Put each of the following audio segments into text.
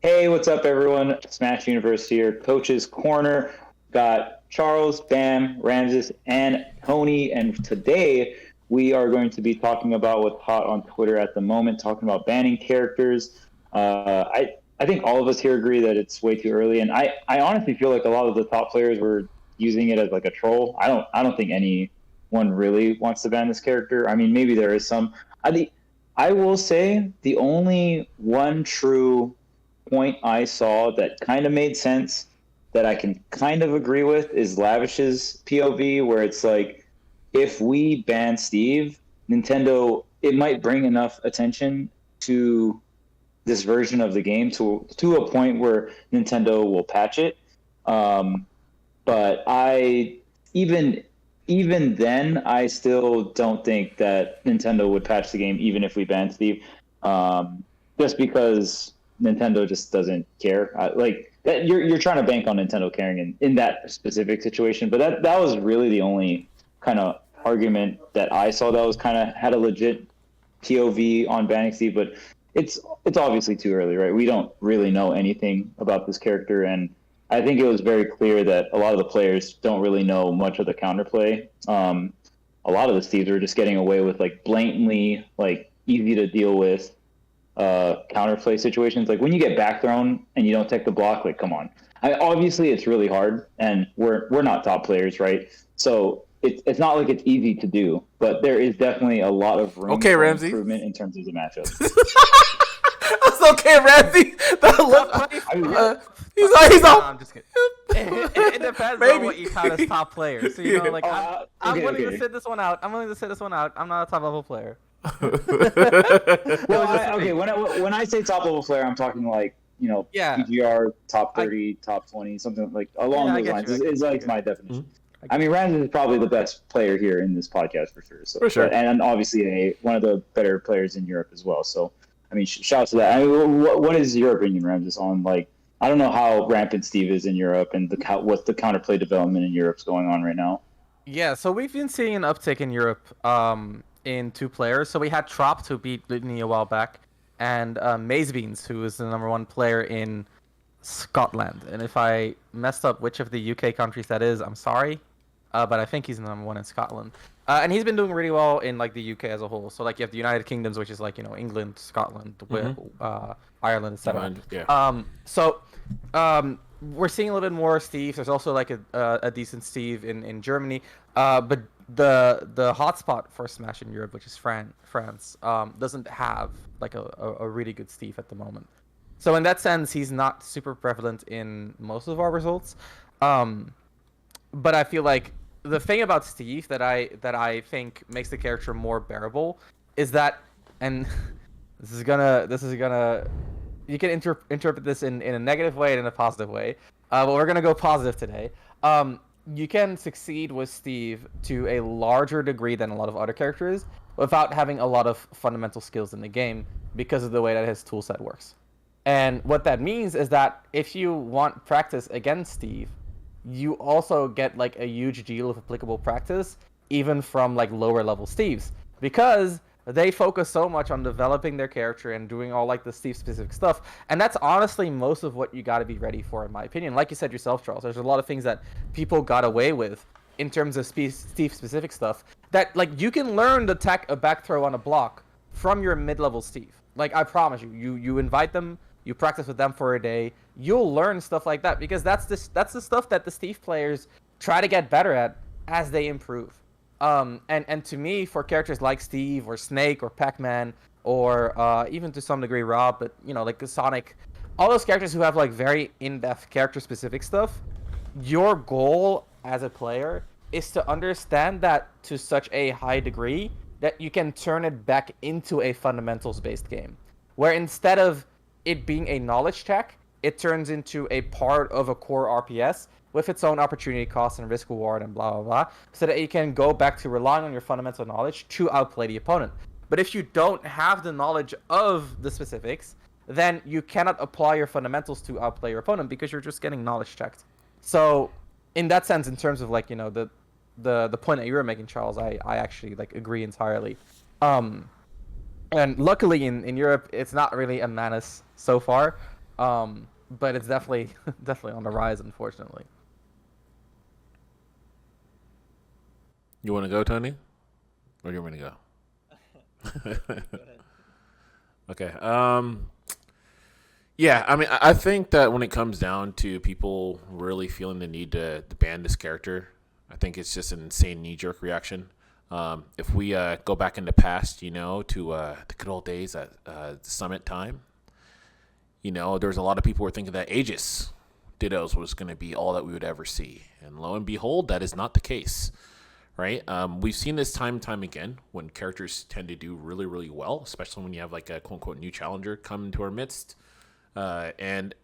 Hey, what's up, everyone? Smash Universe here, Coach's Corner. Got Charles, Bam, Ramses, and Tony. And today we are going to be talking about what's hot on Twitter at the moment, talking about banning characters. I think all of us here agree that it's way too early, and I honestly feel like a lot of the top players were using it as like a troll. I don't think anyone really wants to ban this character. I mean, maybe there is some. I will say the only one true point I saw that kind of made sense that I can kind of agree with is Lavish's POV, where it's like, if we ban Steve, Nintendo, it might bring enough attention to this version of the game to a point where Nintendo will patch it. But I even even then, I still don't think that Nintendo would patch the game even if we ban Steve, just because Nintendo just doesn't care. Like that, you're trying to bank on Nintendo caring in that specific situation, but that was really the only kind of argument that I saw that was kind of had a legit POV on banning Steve. But it's obviously too early, right? We don't really know anything about this character, and I think it was very clear that a lot of the players don't really know much of the counterplay. A lot of the Steves are just getting away with like blatantly like easy to deal with counterplay situations. Like when you get back thrown and you don't take the block, like come on. Obviously it's really hard, and we're not top players, right? So it's not like it's easy to do, but there is definitely a lot of room for Ramsey. improvement in terms of the matchup. That's okay, Ramsey. He's No, all. I'm just kidding. It depends on what you count as top player. So you know, like I'm willing to sit this one out. I'm willing to sit this one out. I'm not a top level player. Well, when I say top level player, I'm talking like Yeah. PGR top 30, top 20, something like along Yeah, I those get lines. you, I Is get like you. my definition. I mean, Ramses is probably the best player here in this podcast for sure. So, For sure. and obviously one of the better players in Europe as well. So, I mean, shout out to that. I mean, what is your opinion, Ramses, on like? I don't know how rampant Steve is in Europe and what the counterplay development in Europe's going on right now. Yeah, so we've been seeing an uptick in Europe in two players. So we had Trop, who beat Litany a while back, and Mazebeans, who is the #1 player in Scotland. And if I messed up which of the UK countries that is, I'm sorry. But I think he's the #1 in Scotland. And he's been doing really well in like the UK as a whole. So like you have the United Kingdoms, which is like England, Scotland, Ireland, etc. We're seeing a little bit more Steve. There's also like a decent Steve in Germany. But the hotspot for Smash in Europe, which is France, doesn't have like a really good Steve at the moment. So in that sense, he's not super prevalent in most of our results. But I feel like the thing about Steve that I think makes the character more bearable is that, and this is gonna you can interpret this in a negative way and in a positive way. But we're gonna go positive today. You can succeed with Steve to a larger degree than a lot of other characters without having a lot of fundamental skills in the game because of the way that his toolset works. And what that means is that if you want practice against Steve, you also get like a huge deal of applicable practice even from like lower level Steves, because they focus so much on developing their character and doing all like the Steve specific stuff. And that's honestly most of what you got to be ready for, in my opinion. Like you said yourself, Charles, there's a lot of things that people got away with in terms of Steve specific stuff that like you can learn to attack a back throw on a block from your mid-level Steve. Like I promise you invite them, you practice with them for a day, you'll learn stuff like that, because that's the stuff that the Steve players try to get better at as they improve. And to me, for characters like Steve or Snake or Pac-Man or even to some degree R.O.B, but like Sonic, all those characters who have like very in-depth character-specific stuff, your goal as a player is to understand that to such a high degree that you can turn it back into a fundamentals-based game, where instead of it being a knowledge check, it turns into a part of a core RPS with its own opportunity cost and risk reward and blah, blah, blah, so that you can go back to relying on your fundamental knowledge to outplay the opponent. But if you don't have the knowledge of the specifics, then you cannot apply your fundamentals to outplay your opponent because you're just getting knowledge checked. So in that sense, in terms of like, the point that you were making, Charles, I actually like agree entirely. And luckily in Europe, it's not really a menace so far. But it's definitely definitely on the rise, unfortunately. You want to go, Tony? Or do you want me to go? Go ahead. Okay. Yeah, I mean, I think that when it comes down to people really feeling the need to ban this character, I think it's just an insane knee-jerk reaction. If we go back in the past, to the good old days at Summit time, there's a lot of people who were thinking that Aegis Dittos was going to be all that we would ever see. And lo and behold, that is not the case, right? We've seen this time and time again when characters tend to do really, really well, especially when you have like a quote-unquote new challenger come into our midst. And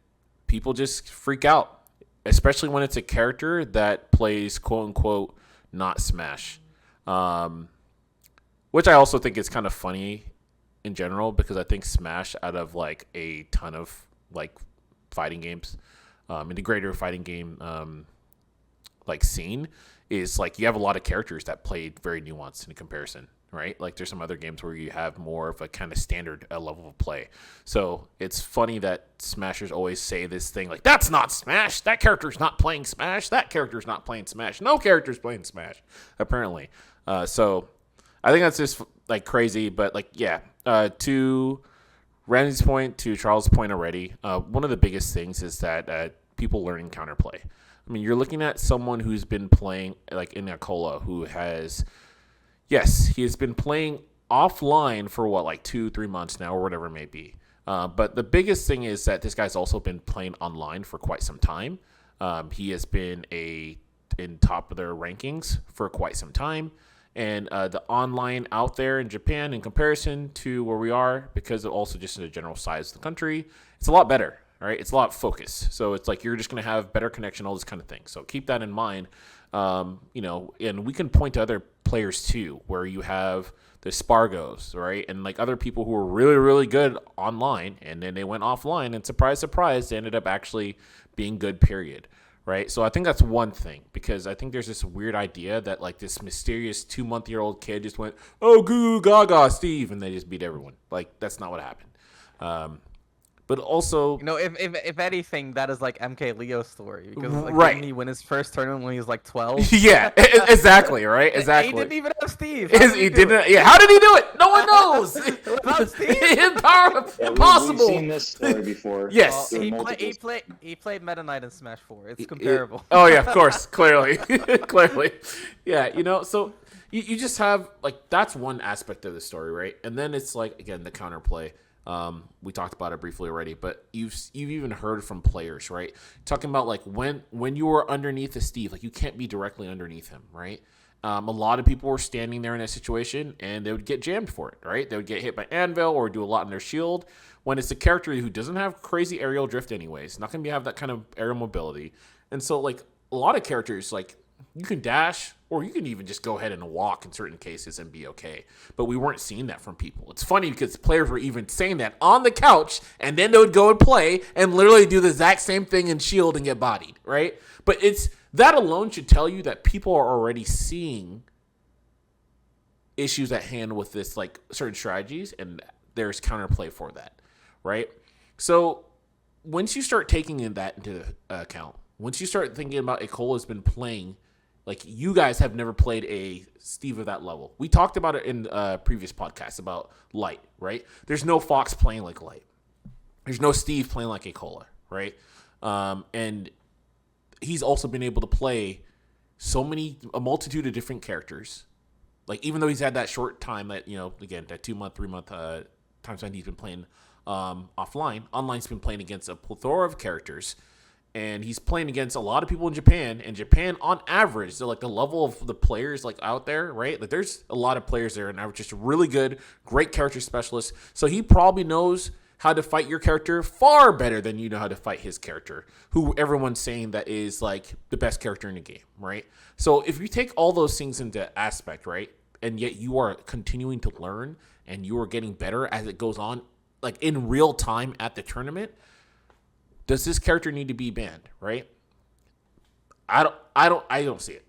people just freak out, especially when it's a character that plays quote-unquote not Smash. Which I also think is kind of funny in general because I think Smash, out of like a ton of like fighting games, in the greater fighting game like scene, is like you have a lot of characters that play very nuanced in comparison, right? Like there's some other games where you have more of a kind of standard level of play. So it's funny that Smashers always say this thing like, that's not Smash. That character's not playing Smash. That character's not playing Smash. No character's playing Smash, apparently. So I think that's just like crazy. But like, yeah, to Randy's point, to Charles' point already, one of the biggest things is that people learning counterplay. I mean, you're looking at someone who's been playing like in Akola, who has, yes, he has been playing offline for what, like 2-3 months now or whatever it may be. But the biggest thing is that this guy's also been playing online for quite some time. He has been in top of their rankings for quite some time. And the online out there in Japan, in comparison to where we are, because of also just the general size of the country, it's a lot better. All right, it's a lot of focus. So it's like you're just going to have better connection, all this kind of thing. So keep that in mind. And we can point to other players too, where you have the Spargos, right? And like other people who were really, really good online, and then they went offline, and surprise, surprise, they ended up actually being good, period. Right? So I think that's one thing, because I think there's this weird idea that like this mysterious 2-month-old kid just went, oh, goo gaga, Steve, and they just beat everyone. Like, that's not what happened. But also, if anything, that is like MK Leo's story, because like, right, didn't he win his first tournament when he was like 12? Yeah, exactly, right, exactly. He didn't even have Steve. He didn't. Yeah, how did he do it? No one knows. Without Steve? Impossible. We've seen this story before. Yes. Well, he played Meta Knight in Smash 4. It's comparable. Oh yeah, of course, clearly, clearly. Yeah, so you just have like that's one aspect of the story, right? And then it's like again the counterplay. We talked about it briefly already, but you've even heard from players, right? Talking about like when you were underneath a Steve, like you can't be directly underneath him, right? A lot of people were standing there in that situation and they would get jammed for it, right? They would get hit by anvil or do a lot in their shield. When it's a character who doesn't have crazy aerial drift anyways, not going to have that kind of aerial mobility. And so like a lot of characters, like you can dash or you can even just go ahead and walk in certain cases and be okay. But we weren't seeing that from people. It's funny because players were even saying that on the couch, and then they would go and play and literally do the exact same thing in shield and get bodied, right? But it's that alone should tell you that people are already seeing issues at hand with this, like certain strategies, and there's counterplay for that, right? So once you start taking that into account, once you start thinking about Akola's been playing, like you guys have never played a Steve of that level. We talked about it in previous podcasts about Light, right? There's no Fox playing like Light. There's no Steve playing like Akola, right? And he's also been able to play a multitude of different characters. Like even though he's had that short time that, again, that 2-month, 3-month time span he's been playing offline. Online's been playing against a plethora of characters. And he's playing against a lot of people in Japan. And Japan, on average, so like the level of the players like out there, right? Like there's a lot of players there, and average just really good, great character specialists. So he probably knows how to fight your character far better than you know how to fight his character, who everyone's saying that is like the best character in the game, right? So if you take all those things into aspect, right, and yet you are continuing to learn and you are getting better as it goes on, like in real time at the tournament. Does this character need to be banned, right? I don't see it.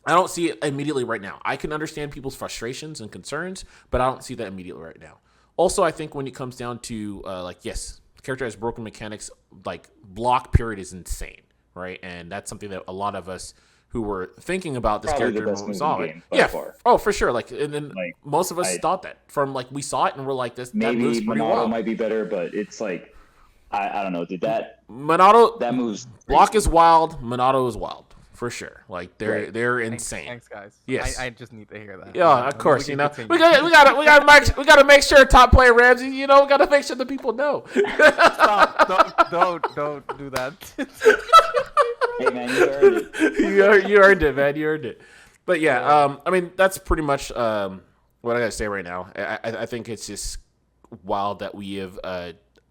I don't see it immediately right now. I can understand people's frustrations and concerns, but I don't see that immediately right now. Also, I think when it comes down to yes, character has broken mechanics, like block period is insane, right? And that's something that a lot of us who were thinking about this Probably the character best when we move saw in the it, game by yeah, far. oh for sure. Like, and then Like, most of us thought that from like we saw it and we're like, this that maybe move's pretty Monado wild. might be better, but it's like I don't know. Did that Monado move's block crazy. is wild. Monado is wild for sure. Like Right. they're insane. Thanks, guys. Yes. I just need to hear that. Yeah, of course. We You know, can we continue. gotta make sure top player Ramsey. You know, we gotta make sure the people know. Stop! Don't do that. Hey man, you earned it. you earned it, man. You earned it. But yeah, I mean, that's pretty much what I gotta say right now. I think it's just wild that we have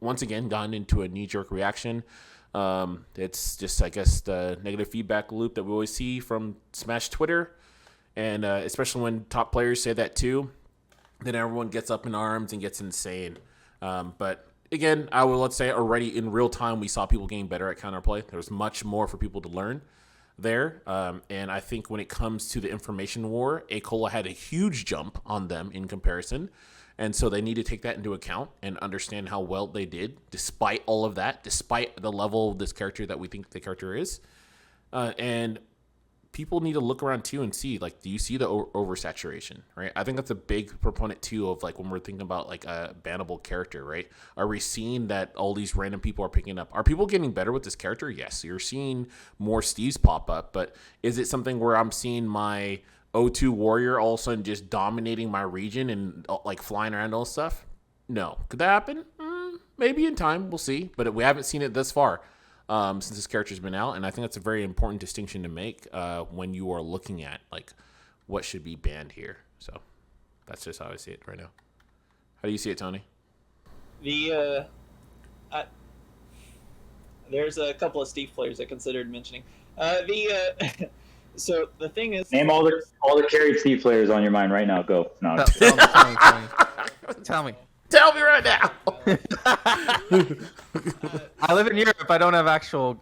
once again gone into a knee-jerk reaction. It's just, I guess, the negative feedback loop that we always see from Smash Twitter, and especially when top players say that too, then everyone gets up in arms and gets insane. But again, let's say already in real time we saw people getting better at counterplay. There's much more for people to learn there, and I think when it comes to the information war, Acola had a huge jump on them in comparison. And so they need to take that into account and understand how well they did, despite all of that, despite the level of this character that we think the character is. And people need to look around too and see, like, do you see the oversaturation, right? I think that's a big proponent too of like when we're thinking about like a bannable character, right? Are we seeing that all these random people are picking up? Are people getting better with this character? Yes, you're seeing more Steves pop up, but is it something where I'm seeing my O2 warrior all of a sudden just dominating my region and like flying around all stuff? No. Could that happen? Maybe in time. We'll see. But we haven't seen it thus far since this character's been out. And I think that's a very important distinction to make when you are looking at like what should be banned here. So that's just how I see it right now. How do you see it, Tony? There's a couple of Steve players I considered mentioning. So the thing is, Name all the carried Steve players on your mind right now. Go. No. Tell me. Tell me right now. I live in Europe. I don't have actual.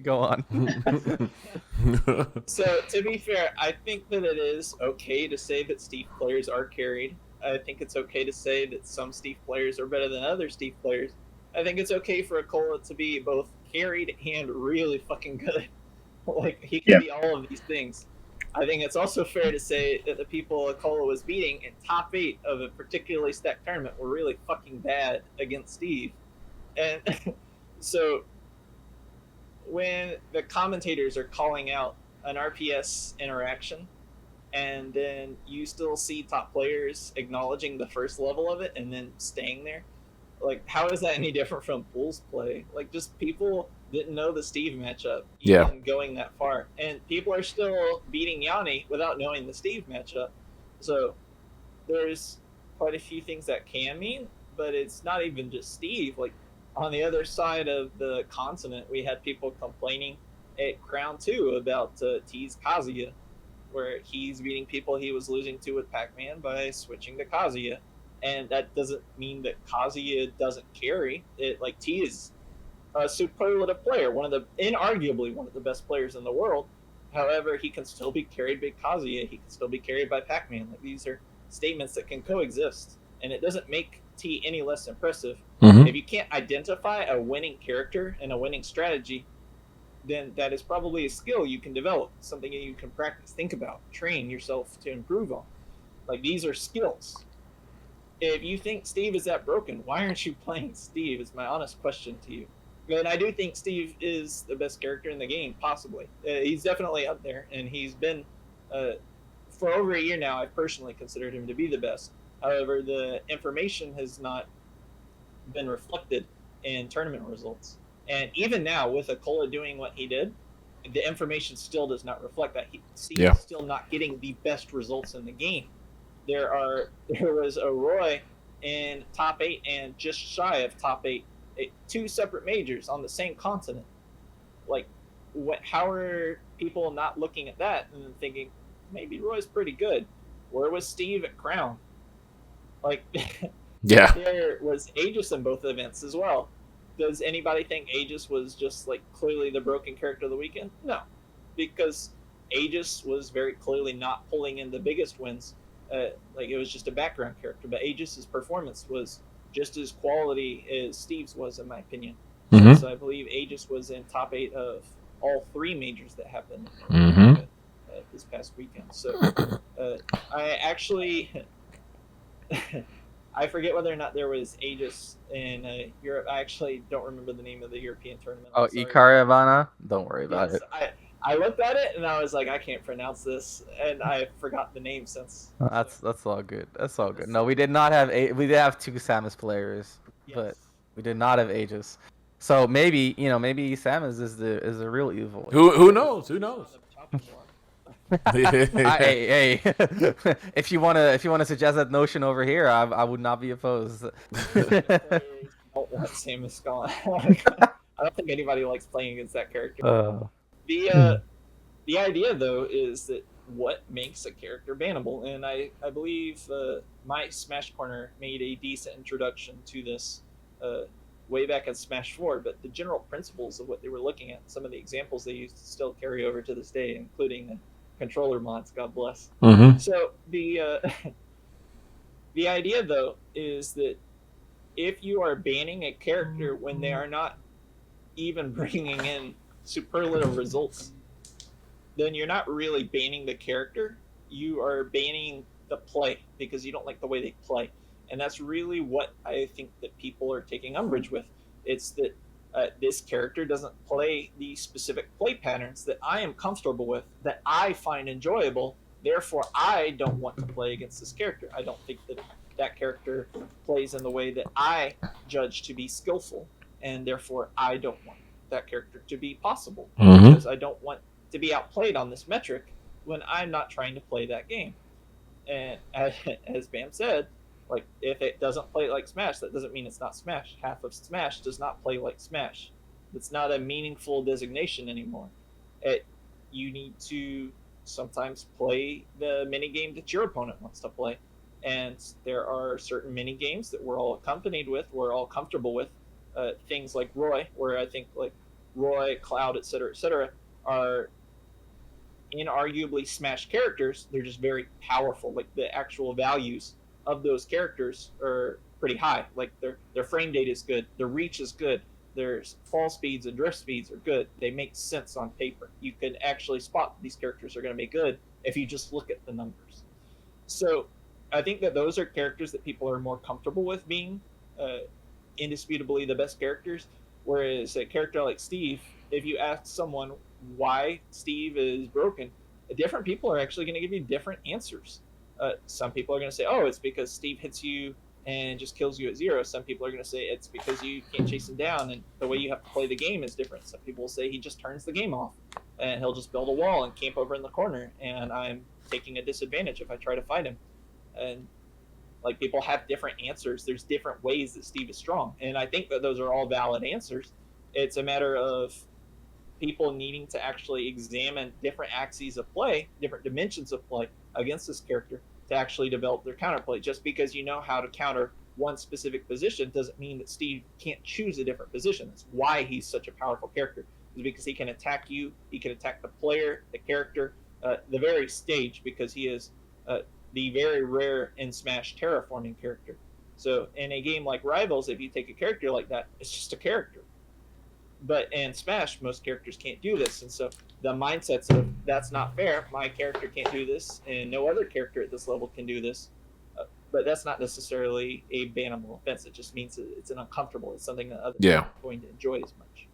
Go on. So to be fair, I think that it is okay to say that Steve players are carried. I think it's okay to say that some Steve players are better than other Steve players. I think it's okay for Acola to be both carried and really fucking good. Like, he can be all of these things. I think it's also fair to say that the people Acola was beating in top 8 of a particularly stacked tournament were really fucking bad against Steve. And so when the commentators are calling out an RPS interaction, and then you still see top players acknowledging the first level of it and then staying there, like, how is that any different from Bulls play? Like, just people didn't know the Steve matchup even going that far. And people are still beating Yanni without knowing the Steve matchup. So there's quite a few things that can mean, but it's not even just Steve. Like, on the other side of the continent, we had people complaining at Crown 2 about T's Kazuya, where he's beating people he was losing to with Pac-Man by switching to Kazuya. And that doesn't mean that Kazuya doesn't carry. Like, T is a superlative player, inarguably one of the best players in the world. However, he can still be carried by Kazuya. He can still be carried by Pac-Man. Like, these are statements that can coexist, and it doesn't make T any less impressive. Mm-hmm. If you can't identify a winning character and a winning strategy, then that is probably a skill you can develop, something you can practice, think about, train yourself to improve on. Like, these are skills. If you think Steve is that broken, why aren't you playing Steve? Is my honest question to you. And I do think Steve is the best character in the game, possibly. He's definitely up there, and he's been, for over a year now, I've personally considered him to be the best. However, the information has not been reflected in tournament results. And even now, with Acola doing what he did, the information still does not reflect that. Steve is still not getting the best results in the game. There was a Roy in top 8 and just shy of top 8, 2 separate majors on the same continent. Like, how are people not looking at that and thinking, maybe Roy's pretty good? Where was Steve at Crown? Like, there was Aegis in both events as well. Does anybody think Aegis was just, like, clearly the broken character of the weekend? No, because Aegis was very clearly not pulling in the biggest wins. Like, it was just a background character, but Aegis's performance was just as quality as Steve's was, in my opinion. Mm-hmm. Since I believe Aegis was in top 8 of all 3 majors that happened Mm-hmm. this past weekend. So I actually I forget whether or not there was Aegis in Europe. I actually don't remember the name of the European tournament. Oh, I'm sorry. Ikaravana? Don't worry about Yes, it. I looked at it and I was like, I can't pronounce this, and I forgot the name since. That's all good. That's all good. No, we did not have we did have 2 Samus players, but Yes. we did not have Aegis. So maybe maybe Samus is the real evil. Who knows? Who knows? Hey, if you wanna suggest that notion over here, I would not be opposed. Don't want Samus gone. I don't think anybody likes playing against that character. The idea though is that what makes a character bannable, and I believe my Smash Corner made a decent introduction to this way back at Smash 4, but the general principles of what they were looking at, some of the examples they used still carry over to this day, including controller mods, God bless. Mm-hmm. So the idea though is that if you are banning a character when they are not even bringing in superlative results, then you're not really banning the character. You are banning the play because you don't like the way they play. And that's really what I think that people are taking umbrage with. It's that this character doesn't play the specific play patterns that I am comfortable with, that I find enjoyable. Therefore, I don't want to play against this character. I don't think that that character plays in the way that I judge to be skillful, and therefore I don't want that character to be possible, because I don't want to be outplayed on this metric when I'm not trying to play that game. And as Bam said, like, if it doesn't play like Smash, that doesn't mean it's not Smash. Half of Smash does not play like Smash. It's not a meaningful designation anymore. You need to sometimes play the mini game that your opponent wants to play. And there are certain mini games that we're all accompanied with, we're all comfortable with. Things like Roy, where I think like Roy, Cloud, etc., are inarguably Smash characters. They're just very powerful. Like, the actual values of those characters are pretty high. Like, their frame data is good, their reach is good, their fall speeds and drift speeds are good. They make sense on paper. You can actually spot these characters are going to be good if you just look at the numbers. So I think that those are characters that people are more comfortable with being indisputably the best characters. Whereas a character like Steve, if you ask someone why Steve is broken, different people are actually going to give you different answers. Some people are going to say, oh, it's because Steve hits you and just kills you at 0. Some people are going to say it's because you can't chase him down and the way you have to play the game is different. Some people will say he just turns the game off and he'll just build a wall and camp over in the corner, and I'm taking a disadvantage if I try to fight him. And like, people have different answers. There's different ways that Steve is strong, and I think that those are all valid answers. It's a matter of people needing to actually examine different axes of play, different dimensions of play against this character to actually develop their counterplay. Just because you know how to counter one specific position doesn't mean that Steve can't choose a different position. That's why he's such a powerful character, is because he can attack you, he can attack the player, the character, the very stage, because he is the very rare in Smash terraforming character. So in a game like Rivals, if you take a character like that, it's just a character. But in Smash, most characters can't do this, and so the mindsets of that's not fair, my character can't do this, and no other character at this level can do this. But that's not necessarily a bannable offense. It just means it's an uncomfortable. It's something that others aren't going to enjoy as much.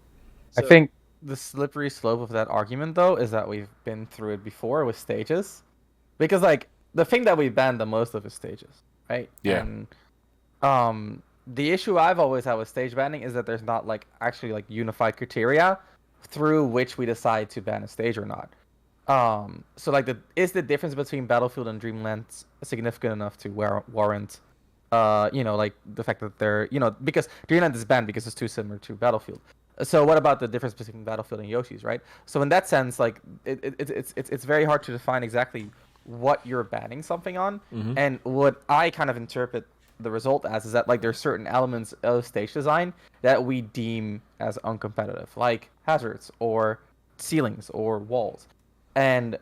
So, I think the slippery slope of that argument, though, is that we've been through it before with stages. Because, like, the thing that we banned the most of is stages, right? Yeah. And the issue I've always had with stage banning is that there's not, like, actually, like, unified criteria through which we decide to ban a stage or not. So, like, is the difference between Battlefield and Dreamland significant enough to warrant, like, the fact that they're, because Dreamland is banned because it's too similar to Battlefield. So what about the difference between Battlefield and Yoshi's, right? So in that sense, like, it's very hard to define exactly what you're banning something on. Mm-hmm. And what I kind of interpret the result as is that, like, there's certain elements of stage design that we deem as uncompetitive, like hazards or ceilings or walls. And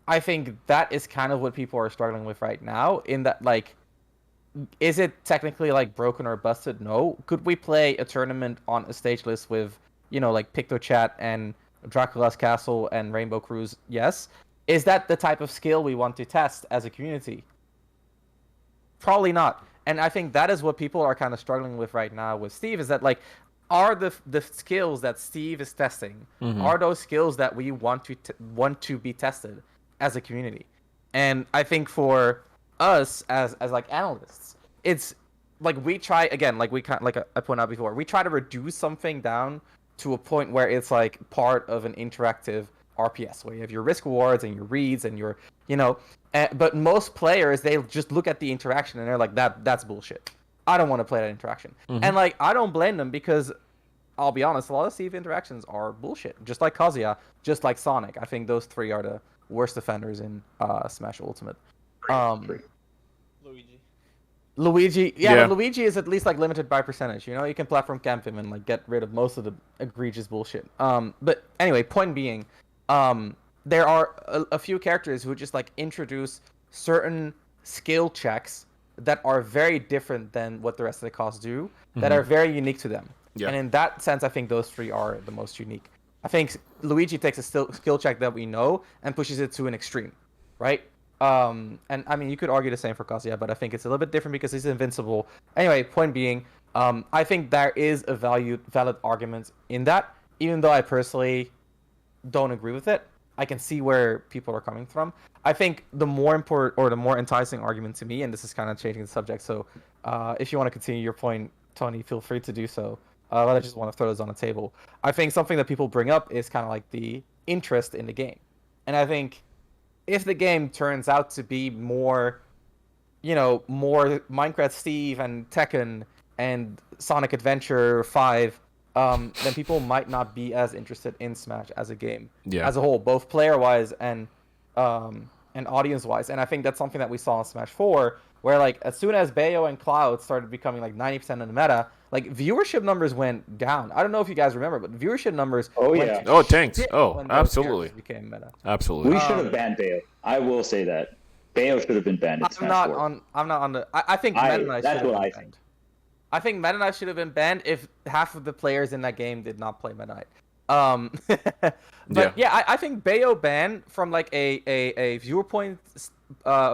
I think that is kind of what people are struggling with right now, in that, like, is it technically like broken or busted? No. Could we play a tournament on a stage list with, like PictoChat and Dracula's Castle and Rainbow Cruise? Yes. Is that the type of skill we want to test as a community? Probably not. And I think that is what people are kind of struggling with right now with Steve, is that like, are the skills that Steve is testing, are those skills that we want to be tested as a community? And I think for us as like analysts, it's like we try again, like I pointed out before, we try to reduce something down to a point where it's like part of an interactive RPS, where you have your risk rewards and your reads and your, but most players, they just look at the interaction and they're like, that's bullshit. I don't want to play that interaction. And like, I don't blame them, because I'll be honest, a lot of Steve interactions are bullshit. Just like Kazuya, just like Sonic. I think those three are the worst offenders in Smash Ultimate. Luigi, yeah. But Luigi is at least like limited by percentage. You can platform camp him and like get rid of most of the egregious bullshit. But anyway, point being, there are a few characters who just like introduce certain skill checks that are very different than what the rest of the class do, that are very unique to them. Yeah. And in that sense, I think those three are the most unique. I think Luigi takes a skill check that we know and pushes it to an extreme, right? And I mean, you could argue the same for Kazuya, but I think it's a little bit different because he's invincible. Anyway, point being, I think there is a valid argument in that, even though I personally don't agree with it. I can see where people are coming from. I think the more important or the more enticing argument to me, and this is kind of changing the subject, so if you want to continue your point, Tony, feel free to do so. But I just want to throw this on the table. I think something that people bring up is kind of like the interest in the game. And I think if the game turns out to be more, more Minecraft Steve and Tekken and Sonic Adventure 5, then people might not be as interested in Smash as a game as a whole, both player-wise and audience-wise. And I think that's something that we saw in Smash 4, where like as soon as Bayo and Cloud started becoming like 90% of the meta, like viewership numbers went down. I don't know if you guys remember, but viewership numbers it tanked. Oh, absolutely. Became meta. Absolutely. We should have banned Bayo. I will say that. Bayo should have been banned in Smash 4. I'm not on the I think Meta Knight should have been banned. Think. I think Meta Knight should have been banned if half of the players in that game did not play Meta Knight. But I think Bayo ban from like a viewer point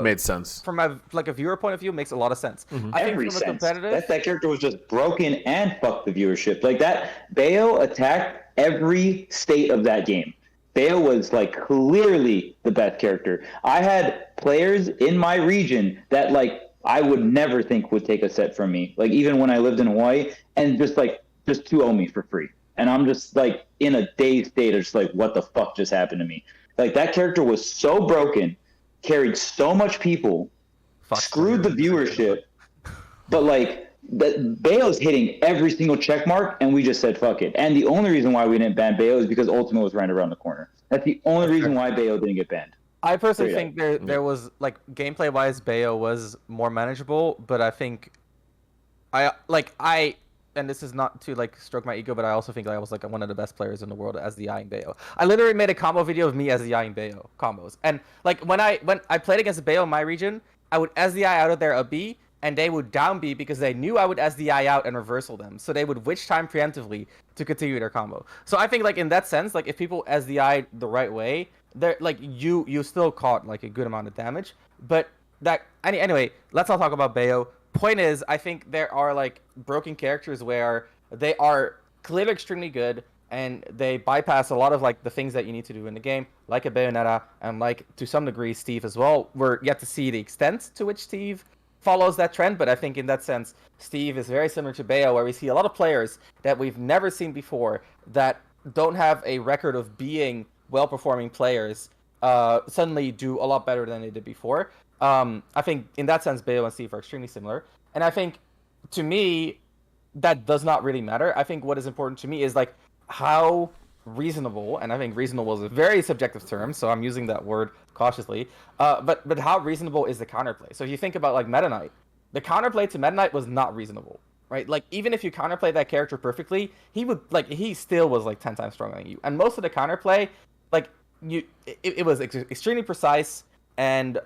made sense. From a viewer point of view, makes a lot of sense. I think from a competitive, that character was just broken and fucked the viewership. Like that, Bayo attacked every state of that game. Bayo was like clearly the best character. I had players in my region that like I would never think would take a set from me. Like even when I lived in Hawaii, and just 2-0 me for free. And I'm just like in a dazed state of just like, what the fuck just happened to me? Like that character was so broken, carried so much people, screwed the viewership, but like Bayo's hitting every single check mark, and we just said fuck it. And the only reason why we didn't ban Bayo is because Ultimate was right around the corner. That's the only reason why Bayo didn't get banned. I personally think there was like gameplay wise, Bayo was more manageable, but I think and this is not to like stroke my ego, but I also think I was like one of the best players in the world as the Ying Bayo. I literally made a combo video of me as the Ying Bayo combos, and like when I played against Bayo in my region, I would SDI out of their up B, and they would down B because they knew I would SDI out and reversal them, so they would witch time preemptively to continue their combo. So I think like in that sense, like if people SDI the right way, they're like you still caught like a good amount of damage. But that anyway, let's not talk about Bayo. Point is, I think there are like broken characters where they are clearly extremely good and they bypass a lot of like the things that you need to do in the game, like a Bayonetta, and like to some degree Steve as well. We're yet to see the extent to which Steve follows that trend, but I think in that sense, Steve is very similar to Bayo, where we see a lot of players that we've never seen before that don't have a record of being well-performing players suddenly do a lot better than they did before. I think in that sense, Bayo and Steve are extremely similar. And I think, to me, that does not really matter. I think what is important to me is like how reasonable, and I think reasonable is a very subjective term, so I'm using that word cautiously, but how reasonable is the counterplay? So if you think about like Meta Knight, the counterplay to Meta Knight was not reasonable, right? Like even if you counterplay that character perfectly, he still was like 10 times stronger than you. And most of the counterplay, like it was extremely precise. and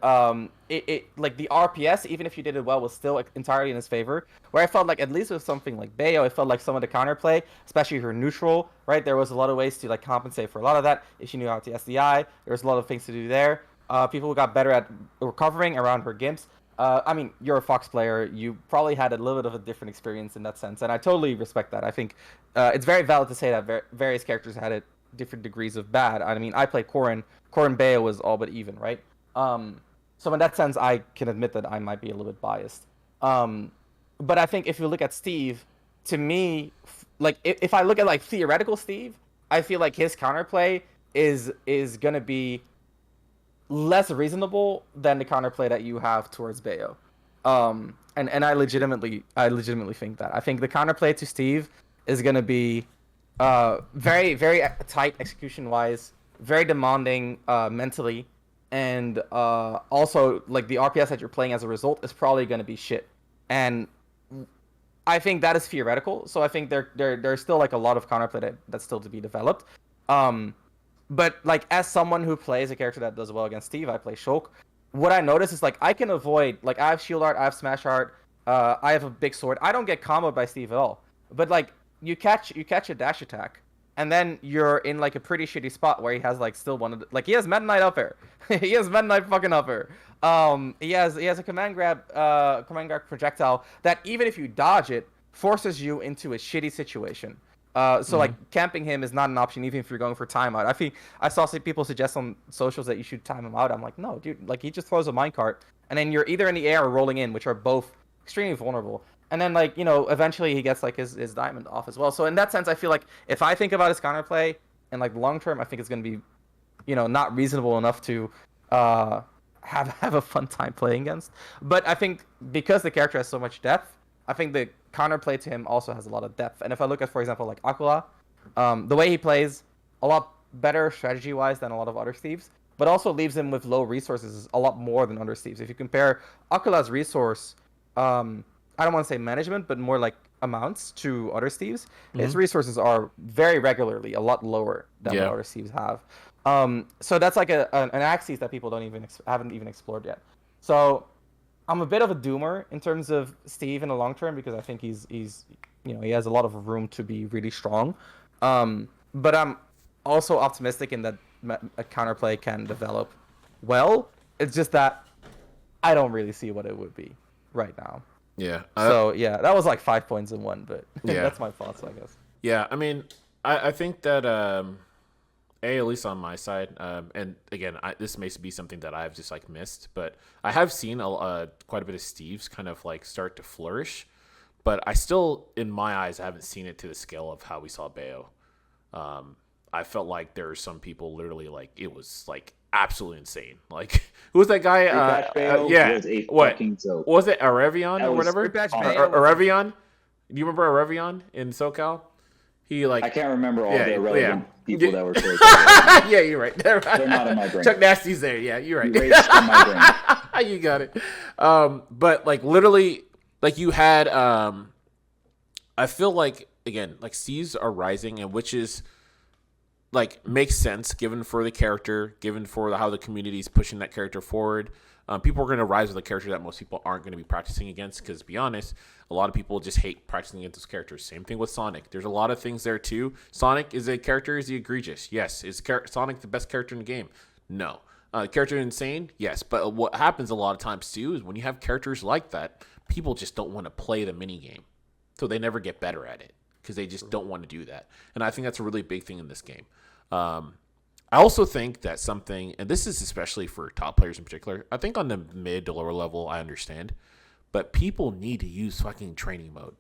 it like the RPS, even if you did it well, was still like, entirely in his favor. Where I felt like at least with something like Bayo, it felt like some of the counterplay, especially if you're neutral, right? There was a lot of ways to like compensate for a lot of that. If you knew how to SDI, there was a lot of things to do there. People got better at recovering around her gimps. I mean, you're a Fox player. You probably had a little bit of a different experience in that sense, and I totally respect that. I think it's very valid to say that various characters had it different degrees of bad. I mean, I played Corrin. Corrin Bayo was all but even, right? So in that sense, I can admit that I might be a little bit biased. But I think if you look at Steve, to me, like if I look at like theoretical Steve, I feel like his counterplay is gonna be less reasonable than the counterplay that you have towards Bayo. And I legitimately think that. I think the counterplay to Steve is gonna be very very tight execution wise, very demanding mentally, and also like the RPS that you're playing as a result is probably gonna be shit. And I think that is theoretical. So I think there's still like a lot of counterplay that's still to be developed. But like as someone who plays a character that does well against Steve, I play Shulk. What I notice is like I can avoid, like I have shield art, I have smash art, I have a big sword. I don't get comboed by Steve at all. But like you catch a dash attack, and then you're in like a pretty shitty spot where he has like still one of the, like he has Meta Knight up air. He has Meta Knight fucking up air. He has a command grab projectile that even if you dodge it, forces you into a shitty situation. So like camping him is not an option even if you're going for timeout. I saw some people suggest on socials that you should time him out. I'm like, no, dude. Like he just throws a minecart, and then you're either in the air or rolling in, which are both extremely vulnerable. And then like eventually he gets like his diamond off as well. So in that sense, I feel like if I think about his counterplay and like long term, I think it's gonna be, not reasonable enough to have a fun time playing against. But I think because the character has so much depth, I think the counterplay to him also has a lot of depth. And if I look at, for example, like Aquila, the way he plays, a lot better strategy-wise than a lot of other Steves, but also leaves him with low resources a lot more than other Steves. If you compare Aquila's resource, I don't want to say management, but more like amounts to other Steves, his resources are very regularly a lot lower than what other Steves have. So that's like an axis that people haven't even explored yet. So I'm a bit of a doomer in terms of Steve in the long term because I think he's he has a lot of room to be really strong. But I'm also optimistic in that a counterplay can develop well. It's just that I don't really see what it would be right now. Yeah. So yeah, that was like 5 points in one, but that's my thoughts, I guess. Yeah, I mean, I think that at least on my side, and again, this may be something that I've just like missed, but I have seen quite a bit of Steve's kind of like start to flourish, but I still, in my eyes, I haven't seen it to the scale of how we saw Bayo. I felt like there were some people literally like it was like absolutely insane. Like who was that guy? Was a fucking joke. Was it Arevion or whatever? Arevion? Do you remember Arevion in SoCal? He like I can't remember all the relevant people that were killed. Yeah, you're right. They're not in my brain. Chuck Nasty's there. Yeah, you're right. You in my brain. You got it. But like literally, like you had, I feel like again, like Steves are rising, and which is like makes sense given for the character, given for how the community is pushing that character forward. People are going to rise with a character that most people aren't going to be practicing against because, to be honest, a lot of people just hate practicing against those characters. Same thing with Sonic. There's a lot of things there, too. Sonic is a character. Is he egregious? Yes. Is Sonic the best character in the game? No. Character insane? Yes. But what happens a lot of times, too, is when you have characters like that, people just don't want to play the minigame. So they never get better at it because they just don't want to do that. And I think that's a really big thing in this game. I also think that something, and this is especially for top players in particular, I think on the mid to lower level, I understand, but people need to use fucking training mode.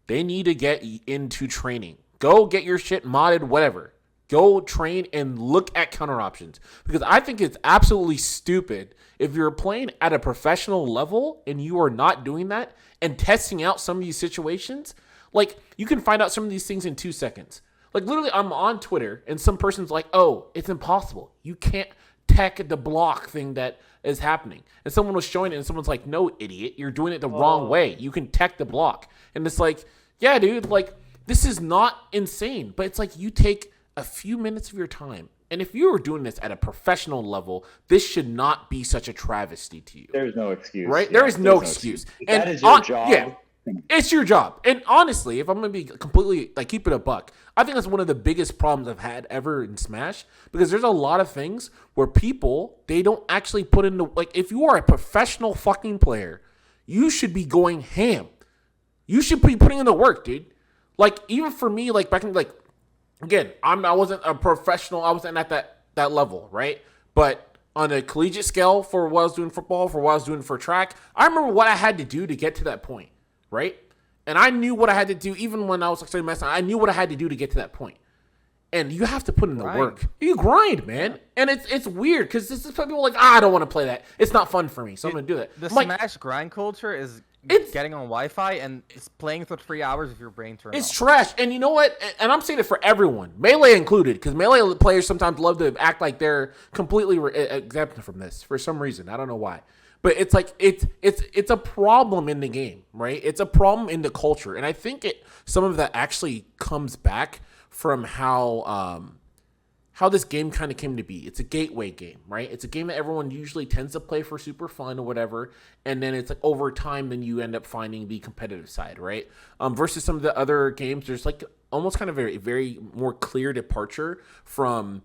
They need to get into training. Go get your shit modded, whatever. Go train and look at counter options. Because I think it's absolutely stupid if you're playing at a professional level and you are not doing that and testing out some of these situations. Like, you can find out some of these things in 2 seconds. Like, literally, I'm on Twitter, and some person's like, oh, it's impossible. You can't tech the block thing that is happening. And someone was showing it, and someone's like, no, idiot, you're doing it the wrong way. You can tech the block. And it's like, yeah, dude, like, this is not insane. But it's like you take a few minutes of your time And if you were doing this at a professional level, this should not be such a travesty to you. There's no excuse. Right? There is no excuse. And that is your job. Yeah, it's your job. And honestly, if I'm going to be completely, like, keep it a buck, I think that's one of the biggest problems I've had ever in Smash, because there's a lot of things where people, they don't actually put into, like, if you are a professional fucking player, you should be going ham. You should be putting in the work, dude. Like, even for me, like, back in, like, again, I wasn't a professional. I wasn't at that level, right? But on a collegiate scale, for what I was doing football, for what I was doing for track, I remember what I had to do to get to that point, right? And I knew what I had to do, even when I was like studying medicine. I knew what I had to do to get to that point. And you have to put in the work. You grind, man. And it's weird because this is people like, I don't want to play that. It's not fun for me, so I'm gonna do that. The I'm Smash grind culture is getting on Wi-Fi and it's playing for 3 hours if your brain turns It's off. trash. And you know what? And I'm saying it for everyone, Melee included, because Melee players sometimes love to act like they're completely exempt from this for some reason. I don't know why. But it's like it's a problem in the game, right? It's a problem in the culture. And I think some of that actually comes back from how this game kind of came to be. It's a gateway game, right? It's a game that everyone usually tends to play for super fun or whatever, and then it's like over time, then you end up finding the competitive side, right? Versus some of the other games, there's like almost kind of a very more clear departure from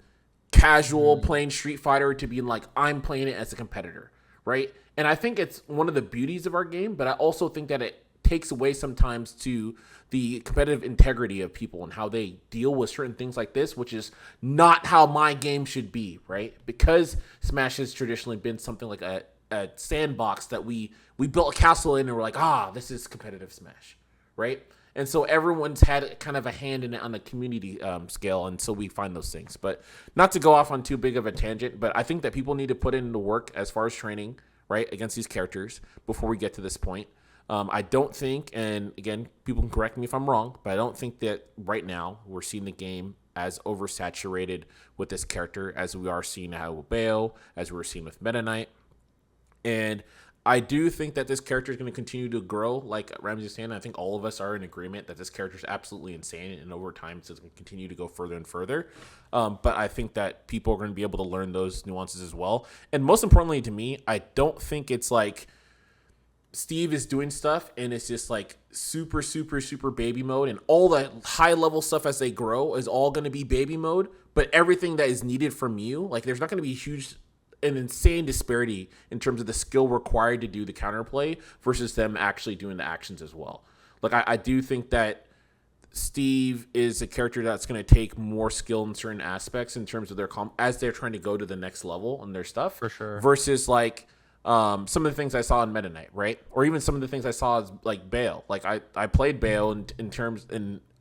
casual playing Street Fighter to being like, I'm playing it as a competitor, right? And I think it's one of the beauties of our game, but I also think that it takes away sometimes to the competitive integrity of people and how they deal with certain things like this, which is not how my game should be, right? Because Smash has traditionally been something like a sandbox that we built a castle in and we're like, this is competitive Smash, right? And so everyone's had kind of a hand in it on the community scale, and so we find those things. But not to go off on too big of a tangent, but I think that people need to put in the work as far as training, right, against these characters before we get to this point. I don't think, and again, people can correct me if I'm wrong, but I don't think that right now we're seeing the game as oversaturated with this character as we are seeing now with Bayo, as we're seeing with Meta Knight. And I do think that this character is going to continue to grow, like Ramses was saying. I think all of us are in agreement that this character is absolutely insane, and over time it's going to continue to go further and further. But I think that people are going to be able to learn those nuances as well. And most importantly to me, I don't think it's like Steve is doing stuff and it's just like super, super, super baby mode, and all the high level stuff as they grow is all going to be baby mode, but everything that is needed from you, like there's not going to be an insane disparity in terms of the skill required to do the counterplay versus them actually doing the actions as well. Like I do think that Steve is a character that's going to take more skill in certain aspects in terms of their as they're trying to go to the next level on their stuff. For sure. Versus like some of the things I saw in Meta Knight, right? Or even some of the things I saw as like Bayo. Like I played Bayo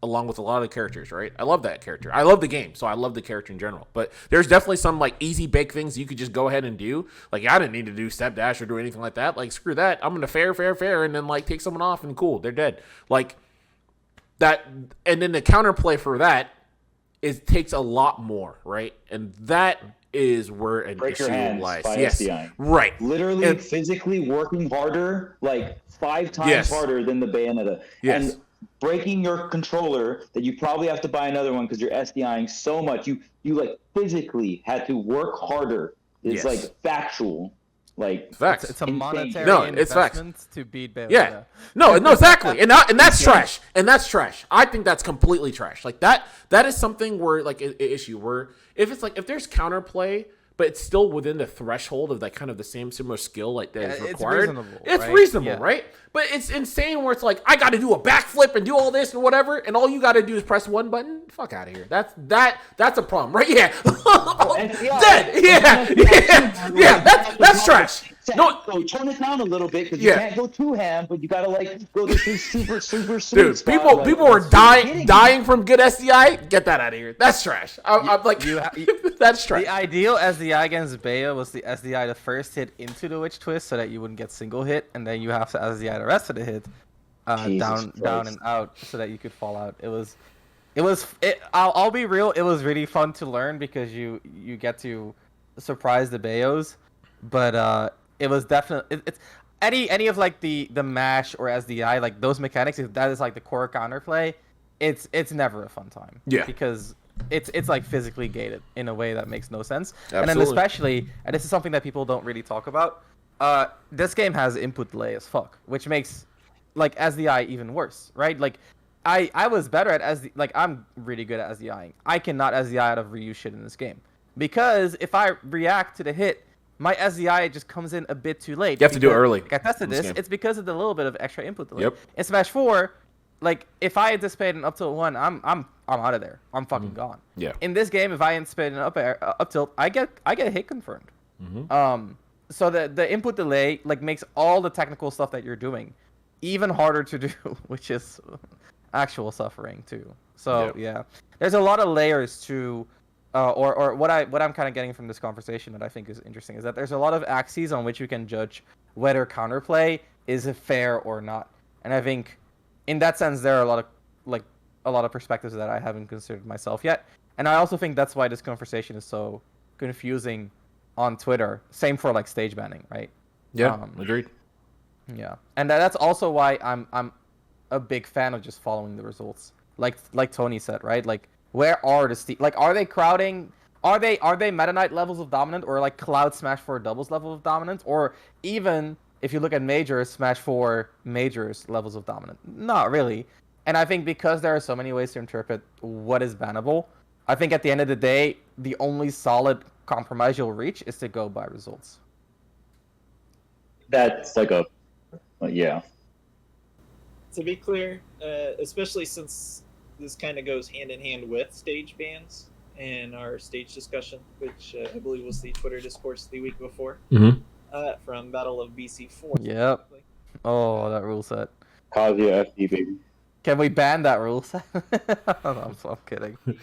along with a lot of the characters, right? I love that character. I love the game, so I love the character in general. But there's definitely some like easy bake things you could just go ahead and do. Like I didn't need to do step dash or do anything like that. Like screw that. I'm gonna fair, and then like take someone off and cool, they're dead. Like that, and then the counterplay for that takes a lot more, right? And that is where an Break issue your hands lies. by Yes, SDI. right. Literally And- physically working harder, like 5 times Yes. harder than the Bayonetta. Yes. And breaking your controller that you probably have to buy another one because you're SDIing so much. You like physically had to work harder. It's Yes. like factual. Like Facts. It's a Insane. monetary No, it's facts. investment to beat Bayonetta. Yeah. No, exactly. And that's trash. And that's trash. I think that's completely trash. Like that is something where like an issue where if there's counterplay, but it's still within the threshold of that kind of the similar skill like that is it's required. reasonable, It's right? reasonable, Yeah. right? But it's insane where it's like I got to do a backflip and do all this and whatever, and all you got to do is press one button. Fuck out of here. That's a problem, right? Yeah. Dead. Yeah. That's trash. No, so tone it down a little bit because Yeah. you can't go too ham, but you gotta like go this super sweet dude, spot. Like, people are that's dying from good SDI. Get that out of here. That's trash. I'm like, that's trash. The ideal SDI against Bayo was the SDI the first hit into the witch twist so that you wouldn't get single hit, and then you have to SDI the rest of the hit down Christ. and out so that you could fall out. I'll be real. It was really fun to learn because you get to surprise the Bayos, but it was definitely it's any of like the mash or SDI, like those mechanics. If that is like the core counterplay, it's never a fun time. Yeah. Because it's like physically gated in a way that makes no sense. And then Absolutely. especially, and this is something that people don't really talk about, this game has input delay as fuck, which makes like SDI even worse, right? Like I was better at SD, like I'm really good at SDIing. I cannot SDI out of Ryu shit in this game because if I react to the hit, my SDI just comes in a bit too late. You have to do it because- early Like I tested in this this, game. it's because of the little bit of extra input delay. Yep. In Smash 4, like if I anticipate an up tilt 1, I'm out of there. I'm fucking gone. Yeah. In this game, if I anticipate an up tilt, I get a hit confirmed. Mm-hmm. So the input delay like makes all the technical stuff that you're doing even harder to do, which is actual suffering too. So yeah, there's a lot of layers to, or what I'm kind of getting from this conversation that I think is interesting is that there's a lot of axes on which you can judge whether counterplay is fair or not. And I think in that sense there are a lot of perspectives that I haven't considered myself yet. And I also think that's why this conversation is so confusing on Twitter. Same for like stage banning, right? Yeah, agreed. Yeah, and that's also why I'm a big fan of just following the results. Like Tony said, right? Like where are the like are they crowding? Are they Meta Knight levels of dominant or like Cloud Smash 4 doubles level of dominant, or even if you look at majors, Smash 4 majors levels of dominant? Not really. And I think because there are so many ways to interpret what is bannable, I think at the end of the day, the only solid compromise you'll reach is to go by results. That's like yeah. To be clear, especially since this kind of goes hand in hand with stage bans and our stage discussion, which I believe was the Twitter discourse the week before, from Battle of BC4. Yep. Oh, that rule set. Kazuya FD, baby. Can we ban that rule set? I'm kidding. The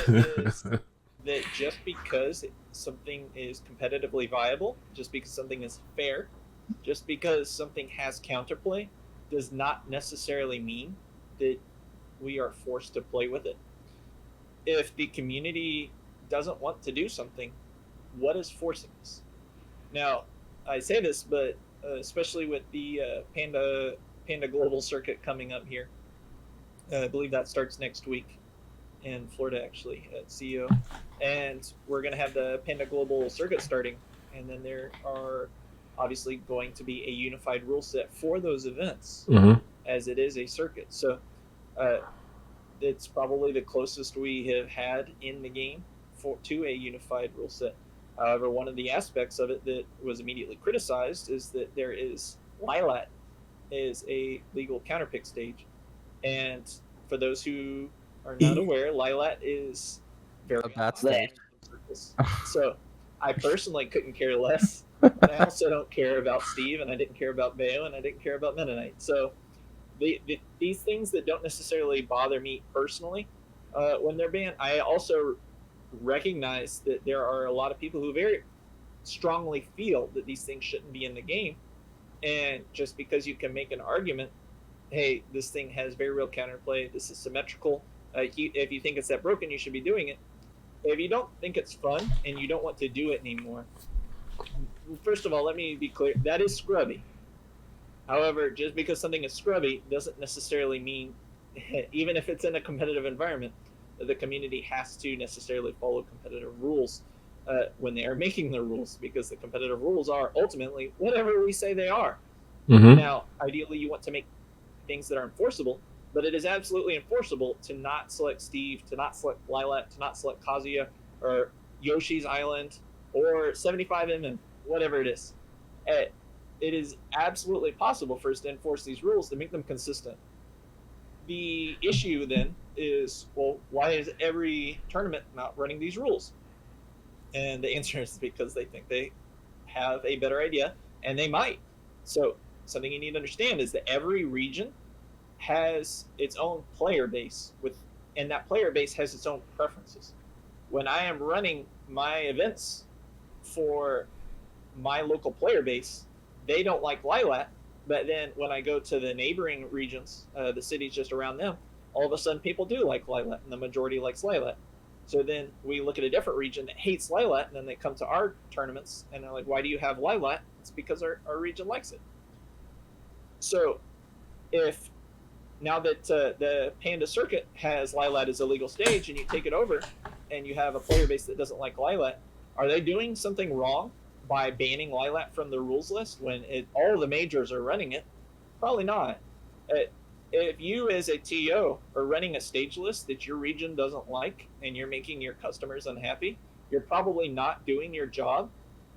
idea is that just because something is competitively viable, just because something is fair, just because something has counterplay, does not necessarily mean that we are forced to play with it. If the community doesn't want to do something, what is forcing us? Now, I say this, but especially with the Panda Global Circuit coming up here, I believe that starts next week in Florida, actually, at CEO. And we're going to have the Panda Global Circuit starting, and then there are obviously going to be a unified rule set for those events, as it is a circuit. So it's probably the closest we have had in the game to a unified rule set. However, one of the aspects of it that was immediately criticized is that there is Lilat is a legal counterpick stage. And for those who are not aware, Lilat is very A bad stage. So I personally couldn't care less. And I also don't care about Steve, and I didn't care about Bayo, and I didn't care about Meta Knight. So these things that don't necessarily bother me personally, when they're banned, I also recognize that there are a lot of people who very strongly feel that these things shouldn't be in the game. And just because you can make an argument, hey, this thing has very real counterplay, this is symmetrical, if you think it's that broken, you should be doing it. If you don't think it's fun and you don't want to do it anymore, first of all, let me be clear, that is scrubby. However, just because something is scrubby doesn't necessarily mean, even if it's in a competitive environment, that the community has to necessarily follow competitive rules when they are making the rules, because the competitive rules are ultimately whatever we say they are. Now, ideally, you want to make things that are enforceable, but it is absolutely enforceable to not select Steve, to not select Lilat, to not select Kazuya, or Yoshi's Island, or 75mm, whatever it is. It is absolutely possible for us to enforce these rules to make them consistent. The issue then is, well, why is every tournament not running these rules? And the answer is because they think they have a better idea, and they might. So something you need to understand is that every region has its own player base, and that player base has its own preferences. When I am running my events for my local player base, they don't like Lilat, but then when I go to the neighboring regions, the cities just around them, all of a sudden people do like Lilat, and the majority likes Lilat. So then we look at a different region that hates Lilat, and then they come to our tournaments, and they're like, why do you have Lilat? It's because our region likes it. So if now that the Panda Circuit has Lylat as a legal stage, and you take it over, and you have a player base that doesn't like Lylat, are they doing something wrong by banning Lylat from the rules list when all the majors are running it? Probably not. If you as a TO are running a stage list that your region doesn't like and you're making your customers unhappy, you're probably not doing your job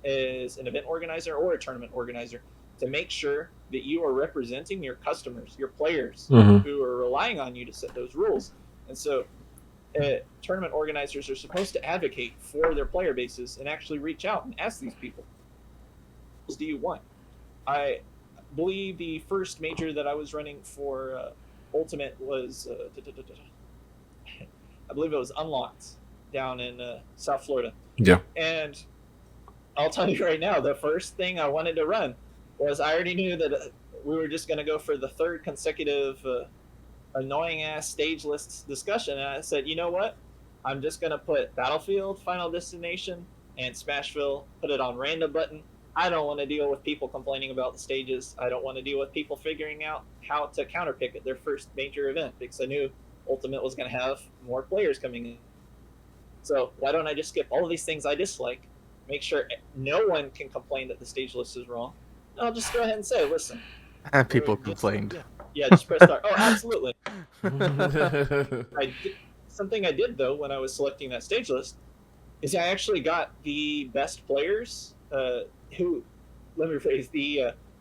as an event organizer or a tournament organizer to make sure that you are representing your customers, your players who are relying on you to set those rules. And so tournament organizers are supposed to advocate for their player bases and actually reach out and ask these people, what do you want? I believe the first major that I was running for Ultimate was, I believe it was Unlocked down in South Florida. Yeah. And I'll tell you right now, the first thing I wanted to run was I already knew that we were just going to go for the third consecutive annoying ass stage list discussion. And I said, you know what? I'm just going to put Battlefield, Final Destination, and Smashville, put it on random button. I don't want to deal with people complaining about the stages. I don't want to deal with people figuring out how to counterpick at their first major event because I knew Ultimate was going to have more players coming in. So why don't I just skip all of these things I dislike, make sure no one can complain that the stage list is wrong, and I'll just go ahead and say, listen. And people complained. Yeah, just press start. Oh, absolutely. Something I did, though, when I was selecting that stage list is I actually got the best players who, let me rephrase,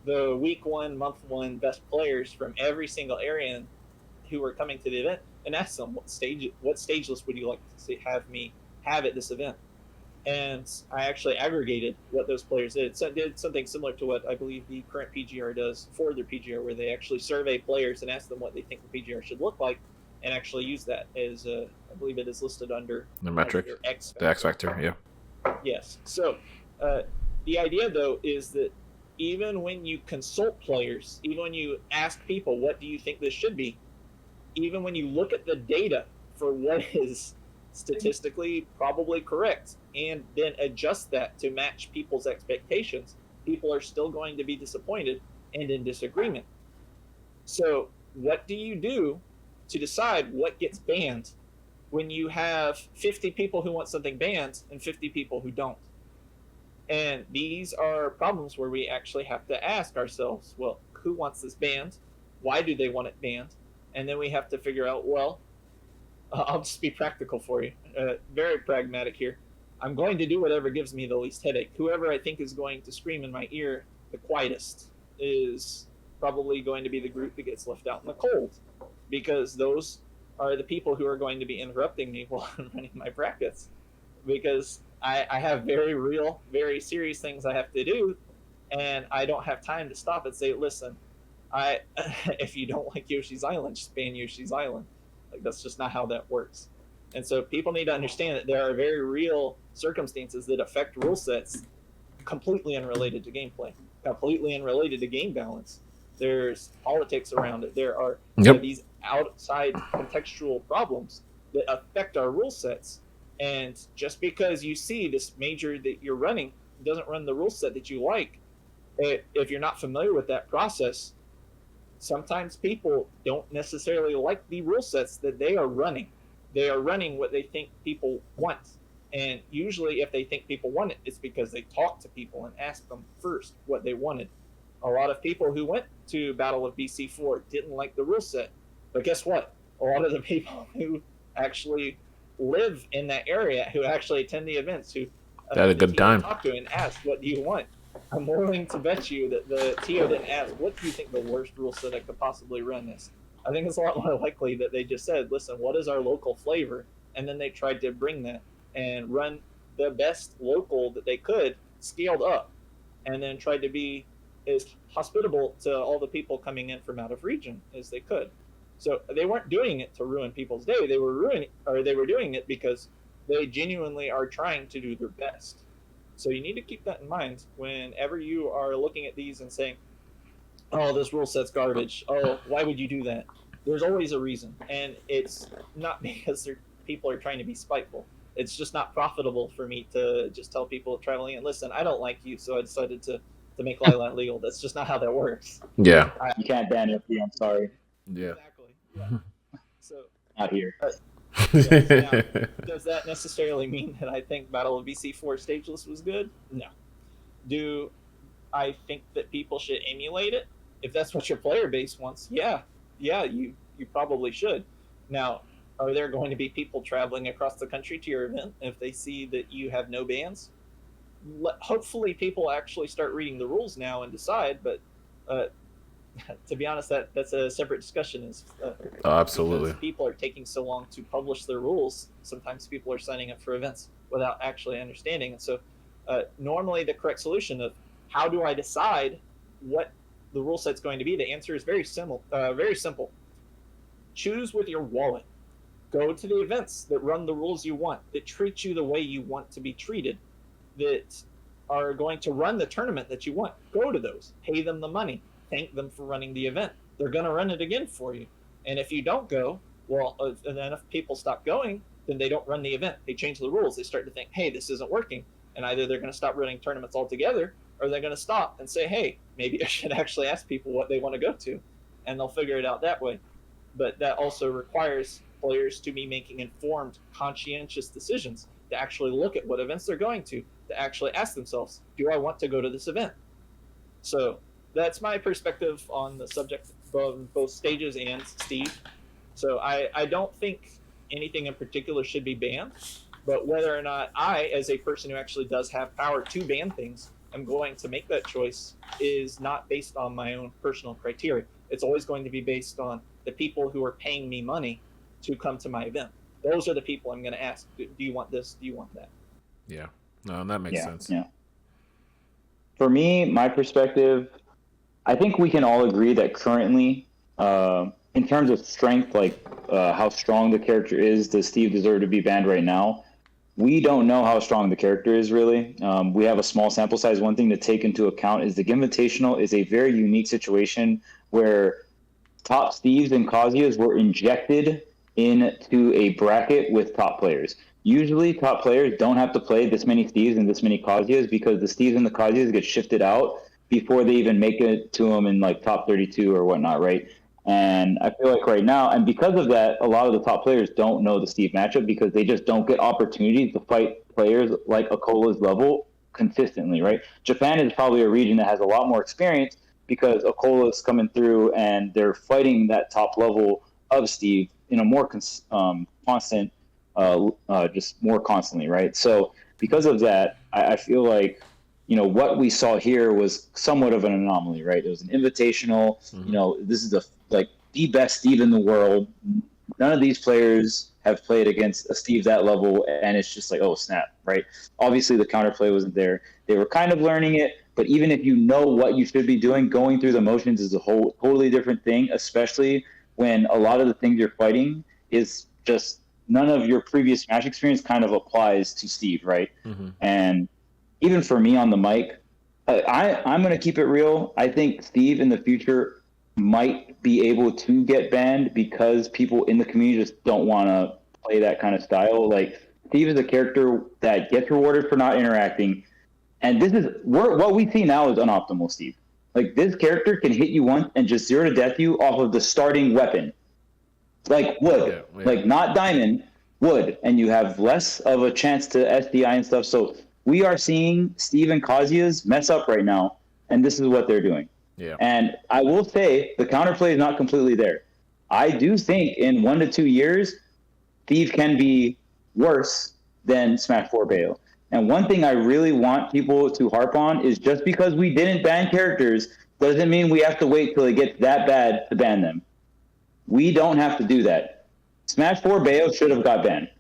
the week one, month one best players from every single area who were coming to the event and asked them what stage list would you like to have me have at this event. And I actually aggregated what those players did. So did something similar to what I believe the current PGR does for their PGR, where they actually survey players and ask them what they think the PGR should look like, and actually use that as I believe it is listed under the metric, the X factor. Yeah. Yes. So the idea, though, is that even when you consult players, even when you ask people, what do you think this should be, even when you look at the data for what is statistically probably correct and then adjust that to match people's expectations, people are still going to be disappointed and in disagreement. So what do you do to decide what gets banned when you have 50 people who want something banned and 50 people who don't? And these are problems where we actually have to ask ourselves, well, who wants this banned? Why do they want it banned? And then we have to figure out, well, I'll just be practical for you. Very pragmatic here. I'm going to do whatever gives me the least headache. Whoever I think is going to scream in my ear the quietest is probably going to be the group that gets left out in the cold, because those are the people who are going to be interrupting me while I'm running my brackets, because I have very real, very serious things I have to do, and I don't have time to stop and say, listen, if you don't like Yoshi's Island, just ban Yoshi's Island. Like, that's just not how that works. And so people need to understand that there are very real circumstances that affect rule sets completely unrelated to gameplay, completely unrelated to game balance. There's politics around it. There are these outside contextual problems that affect our rule sets. And just because you see this major that you're running doesn't run the rule set that you like, if you're not familiar with that process, sometimes people don't necessarily like the rule sets that they are running. They are running what they think people want. And usually if they think people want it, it's because they talk to people and ask them first what they wanted. A lot of people who went to Battle of BC4 didn't like the rule set. But guess what? A lot of the people who actually live in that area, who actually attend the events, who had a good time, talk to and ask, what do you want? I'm willing to bet you that the TO didn't ask, what do you think the worst rule set I could possibly run this? I think it's a lot more likely that they just said, listen, what is our local flavor? And then they tried to bring that and run the best local that they could, scaled up, and then tried to be as hospitable to all the people coming in from out of region as they could. So they weren't doing it to ruin people's day. They were doing it because they genuinely are trying to do their best. So you need to keep that in mind whenever you are looking at these and saying, oh, this rule set's garbage. Oh, why would you do that? There's always a reason. And it's not because people are trying to be spiteful. It's just not profitable for me to just tell people traveling in, listen, I don't like you, so I decided to make Lylat legal. That's just not how that works. Yeah. You can't ban it. I'm sorry. Yeah. Exactly. So, Not here. yes, now, does that necessarily mean that I think Battle of BC4 stageless was good? No. Do I think that people should emulate it? If that's what your player base wants, yeah, you probably should. Now, are there going to be people traveling across the country to your event if they see that you have no bans? Hopefully, people actually start reading the rules now and decide. But uh, to be honest, that's a separate discussion. Is Oh, absolutely. because people are taking so long to publish their rules. Sometimes people are signing up for events without actually understanding. And so, normally, the correct solution of how do I decide what the rule set's going to be? The answer is very simple. Very simple. Choose with your wallet. Go to the events that run the rules you want, that treat you the way you want to be treated, that are going to run the tournament that you want. Go to those. Pay them the money. Thank them for running the event. They're going to run it again for you. And if you don't go, well, and then if people stop going, then they don't run the event. They change the rules. They start to think, hey, this isn't working. And either they're going to stop running tournaments altogether, or they're going to stop and say, hey, maybe I should actually ask people what they want to go to. And they'll figure it out that way. But that also requires players to be making informed, conscientious decisions, to actually look at what events they're going to actually ask themselves, do I want to go to this event? So that's my perspective on the subject of both stages and Steve. So I don't think anything in particular should be banned, but whether or not I, as a person who actually does have power to ban things, am going to make that choice is not based on my own personal criteria. It's always going to be based on the people who are paying me money to come to my event. Those are the people I'm going to ask, do you want this? Do you want that? Yeah. No, that makes sense. Yeah. For me, my perspective, I think we can all agree that currently, in terms of strength, like how strong the character is, does Steve deserve to be banned right now? We don't know how strong the character is, really. We have a small sample size. One thing to take into account is the Invitational is a very unique situation where top Steves and Kazuya's were injected into a bracket with top players. Usually, top players don't have to play this many Steves and this many Kazuyas because the Steves and the Kazuyas get shifted out before they even make it to them in like top 32 or whatnot, right? And I feel like right now, and because of that, a lot of the top players don't know the Steve matchup because they just don't get opportunities to fight players like Akola's level consistently, right? Japan is probably a region that has a lot more experience because Akola's coming through and they're fighting that top level of Steve in a more constant, just more constantly, right? So because of that, I feel like, you know, what we saw here was somewhat of an anomaly, right? It was an invitational. Mm-hmm. You know, this is the best Steve in the world. None of these players have played against a Steve that level, and it's just like, oh snap, right? Obviously, the counterplay wasn't there. They were kind of learning it, but even if you know what you should be doing, going through the motions is a whole totally different thing, especially when a lot of the things you're fighting is just none of your previous Smash experience kind of applies to Steve, right? Mm-hmm. And even for me on the mic, I'm going to keep it real. I think Steve in the future might be able to get banned because people in the community just don't want to play that kind of style. Like, Steve is a character that gets rewarded for not interacting. And this is what we see now is unoptimal Steve. Like, this character can hit you once and just 0 to death you off of the starting weapon. Like wood, like not diamond, wood. And you have less of a chance to SDI and stuff. So we are seeing Steve and Kazuya's mess up right now, and this is what they're doing. Yeah. And I will say the counterplay is not completely there. I do think in 1 to 2 years, Steve can be worse than Smash 4 Bayo. And one thing I really want people to harp on is just because we didn't ban characters doesn't mean we have to wait till it gets that bad to ban them. We don't have to do that. Smash 4 Bayo should have got banned.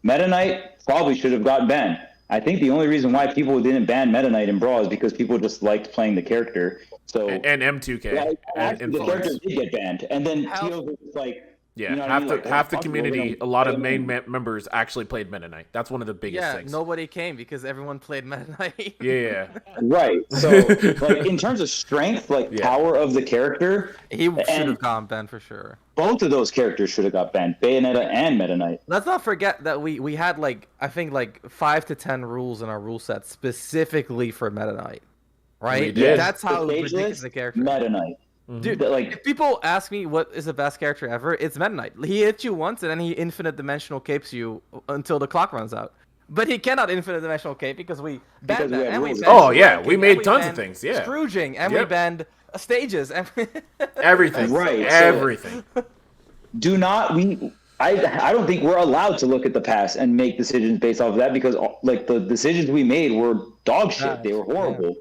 Meta Knight probably should have got banned. I think the only reason why people didn't ban Meta Knight in Brawl is because people just liked playing the character. So and M2K and the character did get banned, and then Teal was like, yeah, you know half the community, a lot of main members actually played Meta Knight. That's one of the biggest things. Yeah, nobody came because everyone played Meta Knight. Yeah, right. So, like, in terms of strength, like power of the character, he should have gone banned for sure. Both of those characters should have got banned, Bayonetta and Meta Knight. Let's not forget that we had I think 5 to 10 rules in our rule set specifically for Meta Knight. Right? Yes, that's how ridiculous the character. Meta Knight. Dude, That, like, if people ask me what is the best character ever, it's Meta Knight. He hits you once and then he infinite dimensional capes you until the clock runs out. But he cannot infinite dimensional cape because we Because banned we that, had and we rules. banned Oh, yeah, lurking, we and made tons of banned things, yeah. Scrooging, and we Yep. banned stages, and Everything. Right, so- Everything. do not I don't think we're allowed to look at the past and make decisions based off of that, because like the decisions we made were dog shit. They were horrible.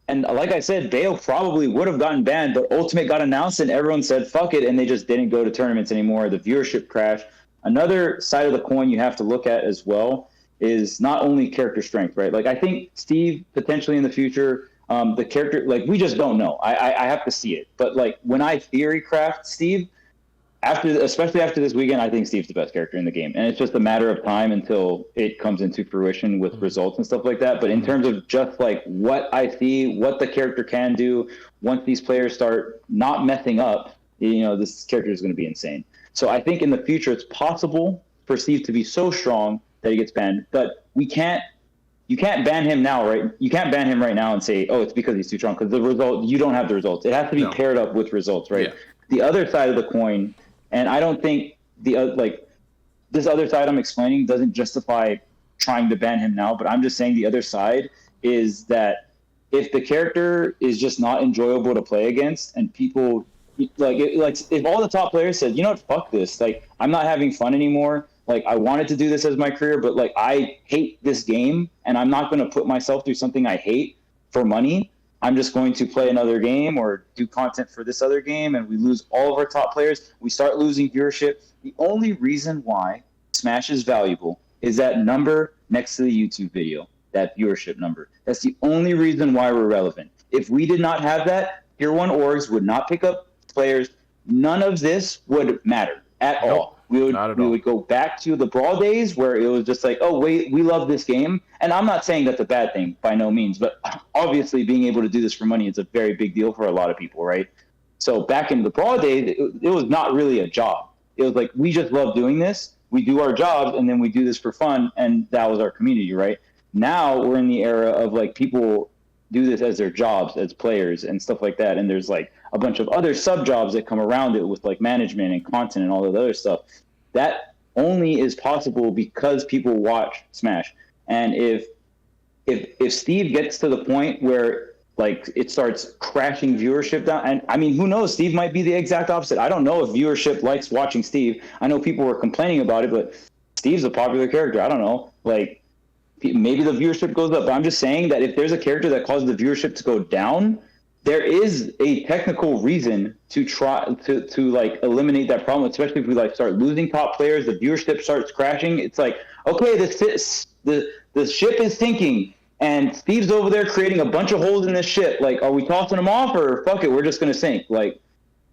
And like I said, Bayo probably would have gotten banned, but Ultimate got announced and everyone said fuck it, and they just didn't go to tournaments anymore. The viewership crashed. Another side of the coin you have to look at as well is not only character strength, right? Like I think Steve potentially in the future, the character, like we just don't know. I have to see it. But like when I theory craft Steve, especially after this weekend, I think Steve's the best character in the game, and it's just a matter of time until it comes into fruition with results and stuff like that. But in terms of just like what I see, what the character can do once these players start not messing up, this character is going to be insane. So I think in the future it's possible for Steve to be so strong that he gets banned, but you can't ban him now, right? You can't ban him right now and say, oh, it's because he's too strong, because the result, you don't have the results. It has to be paired up with results, right? Yeah. The other side of the coin. And I don't think this other side I'm explaining doesn't justify trying to ban him now, but I'm just saying the other side is that if the character is just not enjoyable to play against, and people if all the top players said, you know what, fuck this, like I'm not having fun anymore. Like I wanted to do this as my career, but like I hate this game, and I'm not going to put myself through something I hate for money. I'm just going to play another game or do content for this other game, and we lose all of our top players. We start losing viewership. The only reason why Smash is valuable is that number next to the YouTube video, that viewership number. That's the only reason why we're relevant. If we did not have that, Tier 1 orgs would not pick up players. None of this would matter at all. We would go back to the Brawl days where it was just like, oh, wait, we love this game. And I'm not saying that's a bad thing by no means, but obviously being able to do this for money is a very big deal for a lot of people, right? So back in the Brawl days, it was not really a job. It was like, we just love doing this. We do our jobs, and then we do this for fun, and that was our community, right? Now we're in the era of like people do this as their jobs as players and stuff like that, and there's like a bunch of other sub jobs that come around it with like management and content and all of the other stuff. That only is possible because people watch Smash. And if Steve gets to the point where like it starts crashing viewership down, and I mean, who knows, Steve might be the exact opposite. I don't know if viewership likes watching Steve. I know people were complaining about it, but Steve's a popular character. I don't know, like maybe the viewership goes up, but I'm just saying that if there's a character that causes the viewership to go down, there is a technical reason to try to like eliminate that problem, especially if we like start losing top players, the viewership starts crashing. It's like, okay, the ship is sinking, and Steve's over there creating a bunch of holes in this ship. Like, are we tossing him off, or fuck it, we're just gonna sink? Like,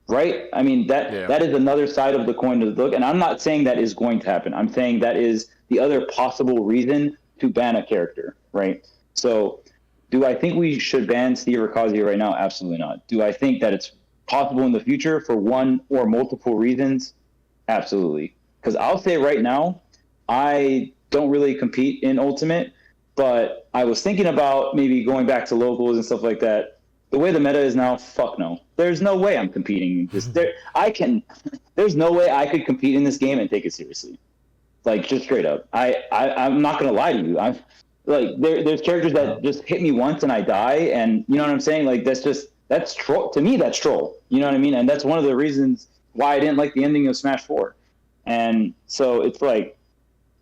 right? I mean, that is another side of the coin to look. And I'm not saying that is going to happen. I'm saying that is the other possible reason to ban a character, right? So do I think we should ban Steve or Kazuya right now? Absolutely not. Do I think that it's possible in the future for one or multiple reasons? Absolutely. Because I'll say right now, I don't really compete in Ultimate, but I was thinking about maybe going back to locals and stuff like that. The way the meta is now, fuck no. There's no way I'm competing. There's no way I could compete in this game and take it seriously. Like, just straight up. I'm not going to lie to you. I'm like, there's characters that just hit me once and I die, and you know what I'm saying? Like, that's troll. To me, that's troll. You know what I mean? And that's one of the reasons why I didn't like the ending of Smash 4. And so it's like,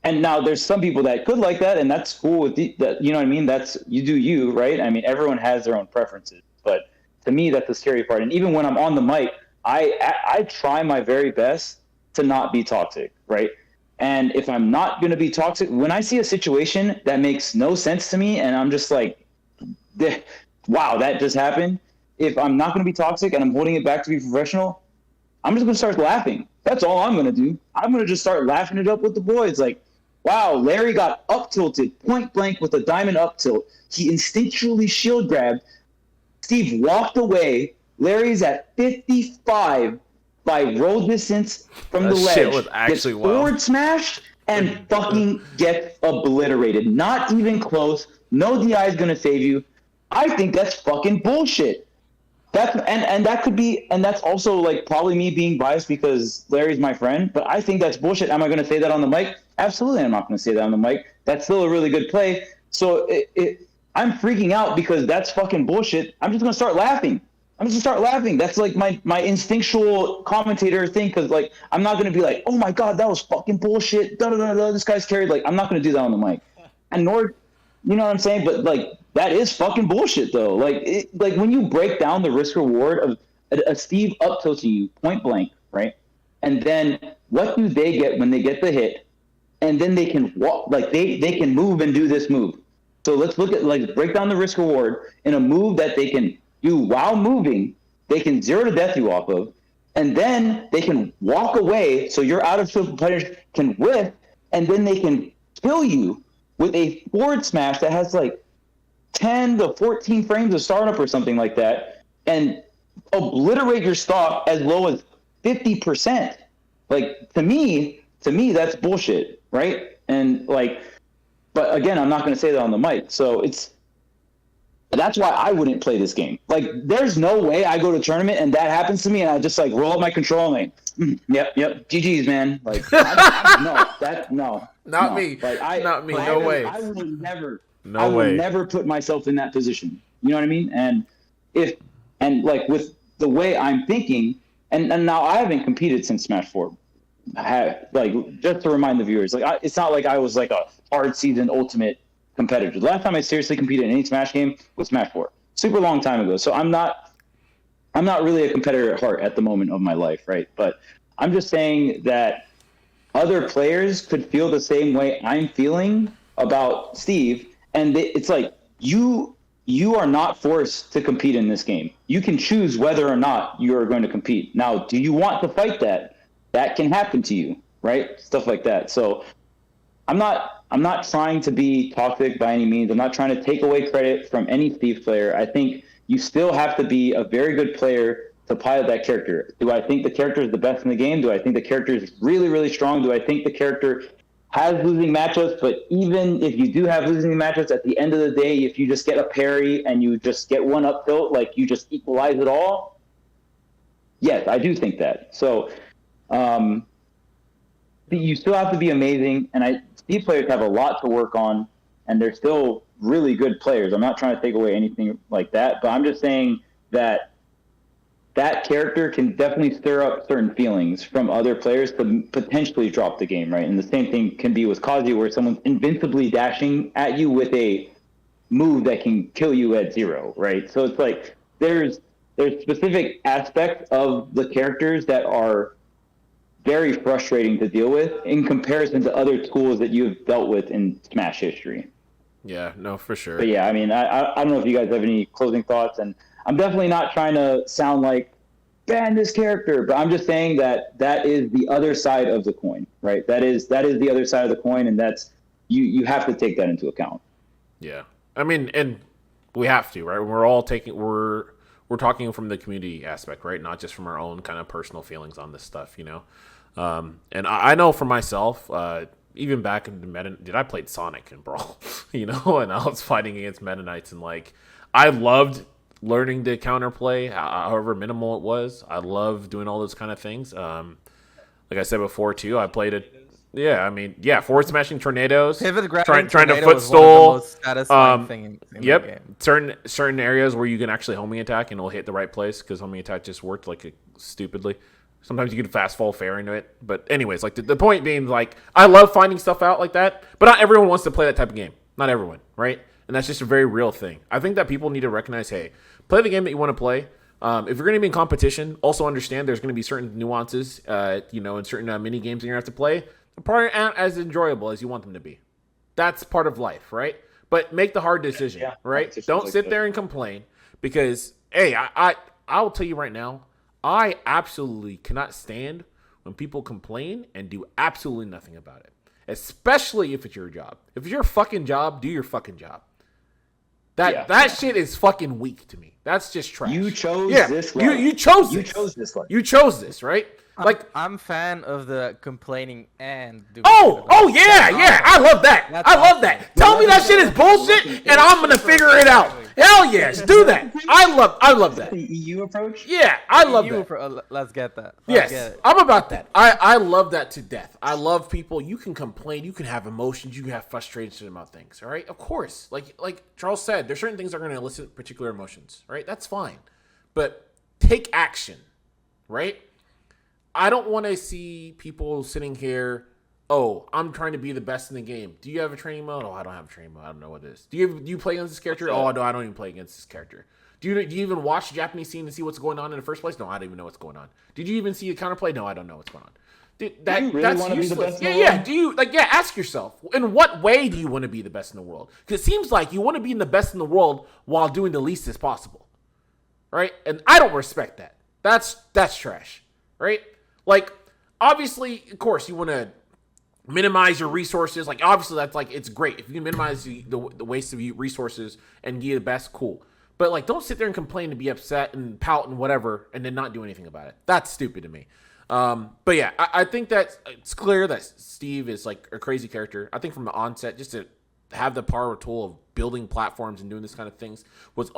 and now there's some people that could like that, and that's cool with that. You know what I mean? That's, you do you, right? I mean, everyone has their own preferences, but to me, that's the scary part. And even when I'm on the mic, I try my very best to not be toxic, right? And if I'm not going to be toxic, when I see a situation that makes no sense to me and I'm just like, wow, that just happened. If I'm not going to be toxic and I'm holding it back to be professional, I'm just going to start laughing. That's all I'm going to do. I'm going to just start laughing it up with the boys. Like, wow, Larry got up tilted, point blank with a diamond up tilt. He instinctually shield grabbed. Steve walked away. Larry's at 55 by roll distance from the ledge. Shit was actually gets wild. forward smashed and fucking gets obliterated. Not even close. No DI is going to save you. I think that's fucking bullshit. And that could be, and that's also like probably me being biased because Larry's my friend, but I think that's bullshit. Am I going to say that on the mic? Absolutely, I'm not going to say that on the mic. That's still a really good play. So I'm freaking out because that's fucking bullshit. I'm just going to start laughing. That's like my instinctual commentator thing, because like I'm not going to be like, oh my god, that was fucking bullshit. Da da da da. This guy's carried. Like I'm not going to do that on the mic, and nor. You know what I'm saying? But like that is fucking bullshit though. Like when you break down the risk reward of a Steve up tilting you point blank, right? And then what do they get when they get the hit? And then they can walk, like they can move and do this move. So let's look at like break down the risk reward in a move that they can do while moving. They can 0 to death you off of, and then they can walk away. So your out of scope players can whiff, and then they can kill you with a forward smash that has like 10 to 14 frames of startup or something like that, and obliterate your stock as low as 50%. Like to me, that's bullshit, right? And like, but again, I'm not going to say that on the mic. So that's why I wouldn't play this game. Like, there's no way I go to a tournament and that happens to me and I just like roll up my control and like, yep, GG's, man. Like, no. Not me. Like, not me. No way. I will never. No I will way. never put myself in that position. You know what I mean? And like with the way I'm thinking, and now I haven't competed since Smash 4. Like, just to remind the viewers, like it's not like I was like a hard season ultimate competitor. The last time I seriously competed in any Smash game was Smash 4. Super long time ago. So I'm not really a competitor at heart at the moment of my life, right? But I'm just saying that other players could feel the same way I'm feeling about Steve, and it's like you are not forced to compete in this game. You can choose whether or not you are going to compete. Now, do you want to fight that? That can happen to you, right? Stuff like that. So I'm not trying to be toxic by any means. I'm not trying to take away credit from any Steve player. I think you still have to be a very good player to pilot that character. Do I think the character is the best in the game? Do I think the character is really, really strong? Do I think the character has losing matchups? But even if you do have losing matchups, at the end of the day, if you just get a parry and you just get one up tilt, like you just equalize it all, yes, I do think that. So you still have to be amazing, and Steve players have a lot to work on, and they're still really good players. I'm not trying to take away anything like that, but I'm just saying that character can definitely stir up certain feelings from other players to potentially drop the game, right? And the same thing can be with Kazi, where someone's invincibly dashing at you with a move that can kill you at 0, right? So it's like there's specific aspects of the characters that are very frustrating to deal with in comparison to other tools that you've dealt with in Smash history. Yeah, no, for sure. But yeah, I mean, I don't know if you guys have any closing thoughts, and I'm definitely not trying to sound like ban this character, but I'm just saying that is the other side of the coin, right? That is the other side of the coin, and that's you have to take that into account. Yeah, I mean, and we have to, right? We're talking from the community aspect, right? Not just from our own kind of personal feelings on this stuff, you know. And I know for myself, even back in the I played Sonic and Brawl, you know, and I was fighting against Meta Knights, and like I loved learning to counterplay, however minimal it was. I love doing all those kind of things. Like I said before too, I played it. Yeah, I mean, yeah, forward smashing tornadoes, trying to foot stall. Satisfying thing in the game. Certain areas where you can actually homing attack and it'll hit the right place because homing attack just worked like stupidly. Sometimes you can fast fall fair into it, but anyways, like the point being, like I love finding stuff out like that, but not everyone wants to play that type of game. Not everyone, right? And that's just a very real thing. I think that people need to recognize, hey, play the game that you want to play. If you're going to be in competition, also understand there's going to be certain nuances, you know, in certain mini games that you're going to have to play. They're probably not as enjoyable as you want them to be. That's part of life, right? But make the hard decision, right? Don't sit there and complain because, hey, I'll tell you right now, I absolutely cannot stand when people complain and do absolutely nothing about it, especially if it's your job. If it's your fucking job, do your fucking job. That shit is fucking weak to me. That's just trash. You chose this life. You chose this. You chose this life. You chose this, right? I'm fan of the complaining and doing Yeah, I love that. That's I love awesome. that. Tell me that shit is bullshit, and I'm gonna figure it out. Hell yes, do that. I love that. The EU approach? Yeah, I love that. Let's get that. Yes, I'm about that. I love that to death. I love people. You can complain. You can have emotions. You can have frustration about things. All right, of course. Like Charles said, there's certain things that are going to elicit particular emotions. Right, that's fine. But take action. Right. I don't want to see people sitting here. Oh, I'm trying to be the best in the game. Do you have a training mode? Oh, I don't have a training mode. I don't know what it is. Do you play against this character? Oh, no, I don't even play against this character. Do you even watch the Japanese scene to see what's going on in the first place? No, I don't even know what's going on. Did you even see a counterplay? No, I don't know what's going on. Dude, Do you really that's wanna be the useless. best in the Yeah. world? Do you ask yourself, in what way do you want to be the best in the world? Because it seems like you want to be the best in the world while doing the least as possible. Right? And I don't respect that. That's trash. Right? Like, obviously, of course, you want to minimize your resources. Like, obviously, that's like, it's great. If you can minimize the waste of resources and get the best, cool. But, like, don't sit there and complain and be upset and pout and whatever and then not do anything about it. That's stupid to me. But yeah, I think that it's clear that Steve is like a crazy character. I think from the onset, just to have the power tool of building platforms and doing this kind of things was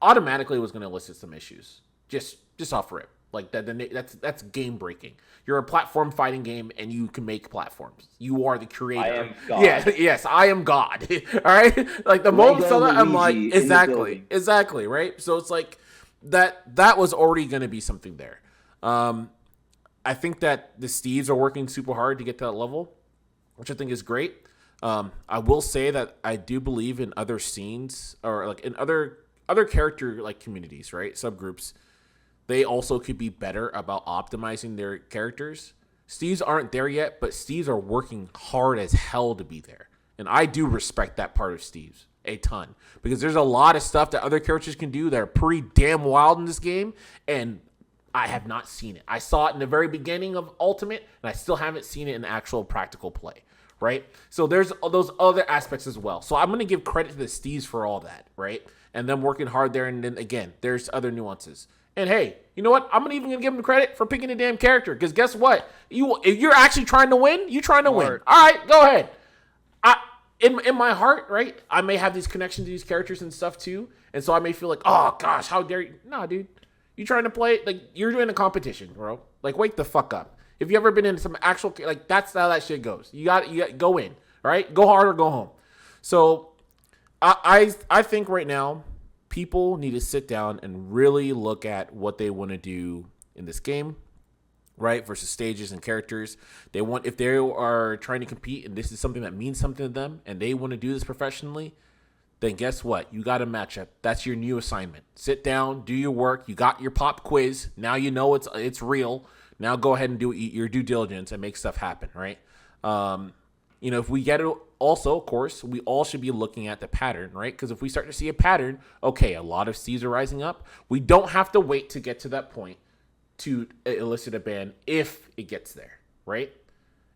automatically was going to elicit some issues. Just off rip. Like that's game breaking. You're a platform fighting game and you can make platforms. You are the creator. I am God. Yeah, yes, I am God. All right? Like the moment I saw that, I'm like, Luigi in the exactly, right? So it's like that was already going to be something there. I think that the Steves are working super hard to get to that level, which I think is great. I will say that I do believe in other scenes or like in other character like communities, right? Subgroups. They also could be better about optimizing their characters. Steves aren't there yet, but Steves are working hard as hell to be there. And I do respect that part of Steves a ton. Because there's a lot of stuff that other characters can do that are pretty damn wild in this game. And I have not seen it. I saw it in the very beginning of Ultimate, and I still haven't seen it in actual practical play. Right? So there's those other aspects as well. So I'm going to give credit to the Steves for all that. Right? And them working hard there. And then again, there's other nuances. And hey, you know what? I'm even gonna give him credit for picking a damn character. Because guess what? If you're actually trying to win, you're trying to win. All right, go ahead. In my heart, right? I may have these connections to these characters and stuff too, and so I may feel like, oh gosh, how dare you? Nah, dude, you trying to play like you're doing a competition, bro. Like, wake the fuck up. If you ever been in some actual like, that's how that shit goes. You got go in, all right? Go hard or go home. So I think right now, people need to sit down and really look at what they want to do in this game, right? Versus stages and characters. If they are trying to compete and this is something that means something to them and they want to do this professionally, then guess what? You got a matchup. That's your new assignment. Sit down, do your work. You got your pop quiz. Now you know it's real. Now go ahead and do your due diligence and make stuff happen, right? If we get it, also, of course, we all should be looking at the pattern, right? Because if we start to see a pattern, okay, a lot of Steves are rising up. We don't have to wait to get to that point to elicit a ban if it gets there, right?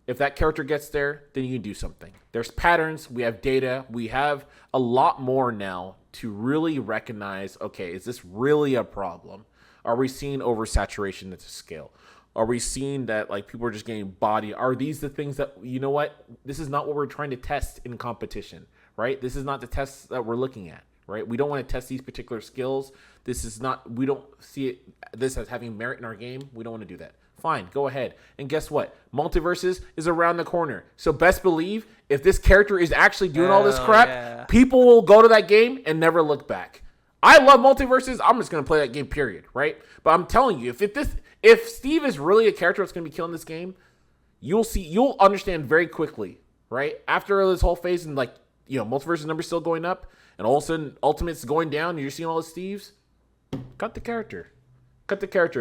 If that character gets there, then you can do something. There's patterns. We have data. We have a lot more now to really recognize, okay, is this really a problem? Are we seeing oversaturation at the scale? Are we seeing that like people are just getting body? Are these the things that, you know what? This is not what we're trying to test in competition, right? This is not the tests that we're looking at, right? We don't want to test these particular skills. We don't see this as having merit in our game. We don't want to do that. Fine, go ahead. And guess what? Multiverses is around the corner. So best believe if this character is actually doing all this crap, people will go to that game and never look back. I love multiverses. I'm just going to play that game, period, right? But I'm telling you, if Steve is really a character that's going to be killing this game, you'll understand very quickly, right? After this whole phase and multiverse numbers still going up and all of a sudden Ultimate's going down and you're seeing all the Steves, cut the character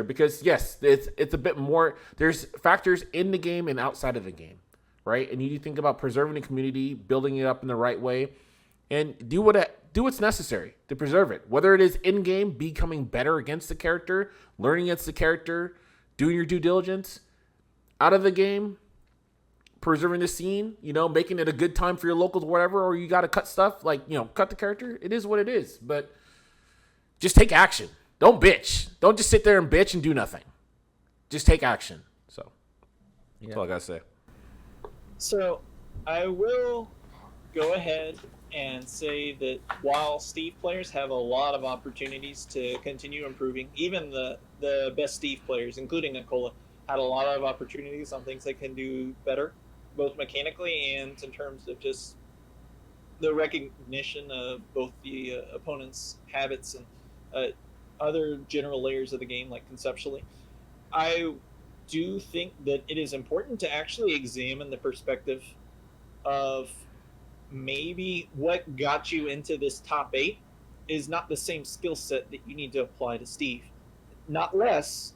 because yes, it's a bit more, there's factors in the game and outside of the game, right? And you need to think about preserving the community, building it up in the right way, and do what's necessary to preserve it. Whether it is in-game, becoming better against the character, learning against the character, doing your due diligence. Out of the game, preserving the scene, making it a good time for your locals or whatever, or you got to cut stuff, cut the character. It is what it is. But just take action. Don't bitch. Don't just sit there and bitch and do nothing. Just take action. That's all I gotta say. So I will go ahead and say that while Steve players have a lot of opportunities to continue improving, even the best Steve players, including Nicola, had a lot of opportunities on things they can do better, both mechanically and in terms of just the recognition of both the opponent's habits and other general layers of the game, like conceptually. I do think that it is important to actually examine the perspective of maybe what got you into this top 8 is not the same skill set that you need to apply to Steve. Not less,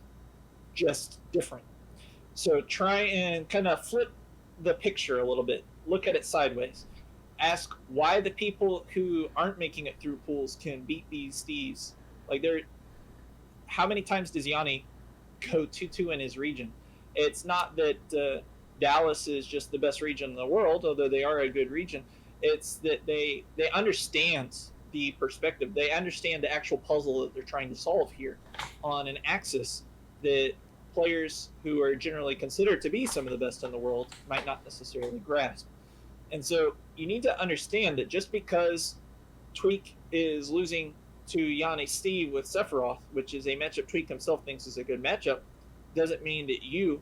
just different. So try and kind of flip the picture a little bit. Look at it sideways. Ask why the people who aren't making it through pools can beat these Steves. Like, how many times does Yanni go 2-2 in his region? It's not that Dallas is just the best region in the world, although they are a good region. It's that they understand the perspective. They understand the actual puzzle that they're trying to solve here on an axis that players who are generally considered to be some of the best in the world might not necessarily grasp. And so you need to understand that just because Tweak is losing to Yanni Steve with Sephiroth, which is a matchup Tweak himself thinks is a good matchup, doesn't mean that you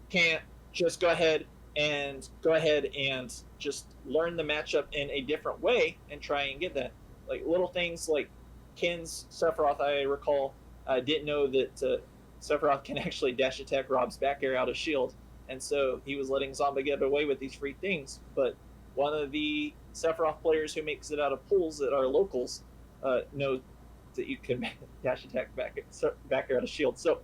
can't just go ahead and just learn the matchup in a different way and try and get that. Like little things like Ken's Sephiroth, I recall, didn't know that Sephiroth can actually dash attack R.O.B's back air out of shield, and so he was letting Zomba get away with these free things. But one of the Sephiroth players who makes it out of pools that are locals knows that you can dash attack back air out of shield. So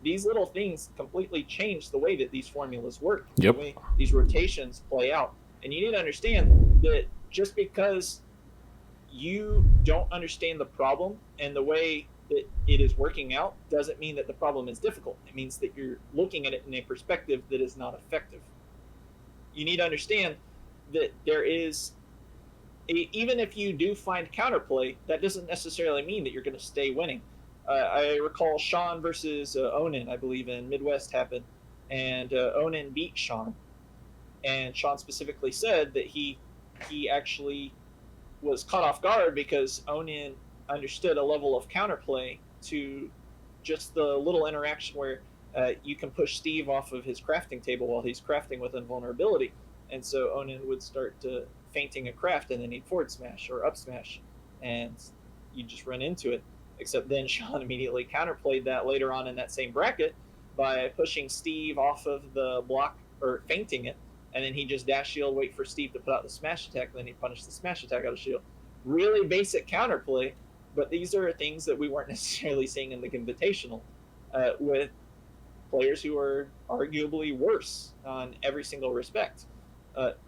these little things completely change the way that these formulas work, Yep. the way these rotations play out. And you need to understand that just because you don't understand the problem and the way that it is working out doesn't mean that the problem is difficult. It means that you're looking at it in a perspective that is not effective. You need to understand that there is, even if you do find counterplay, that doesn't necessarily mean that you're going to stay winning. I recall Sean versus Onan, I believe, in Midwest happened, and Onan beat Sean. And Sean specifically said that he actually was caught off guard because Onan understood a level of counterplay to just the little interaction where you can push Steve off of his crafting table while he's crafting with invulnerability. And so Onan would start feinting a craft, and then he'd forward smash or up smash, and you just run into it. Except then Sean immediately counterplayed that later on in that same bracket by pushing Steve off of the block or feinting it, and then he just dash shield, wait for Steve to put out the smash attack, and then he punished the smash attack out of shield. Really basic counterplay, but these are things that we weren't necessarily seeing in the Invitational with players who are arguably worse on every single respect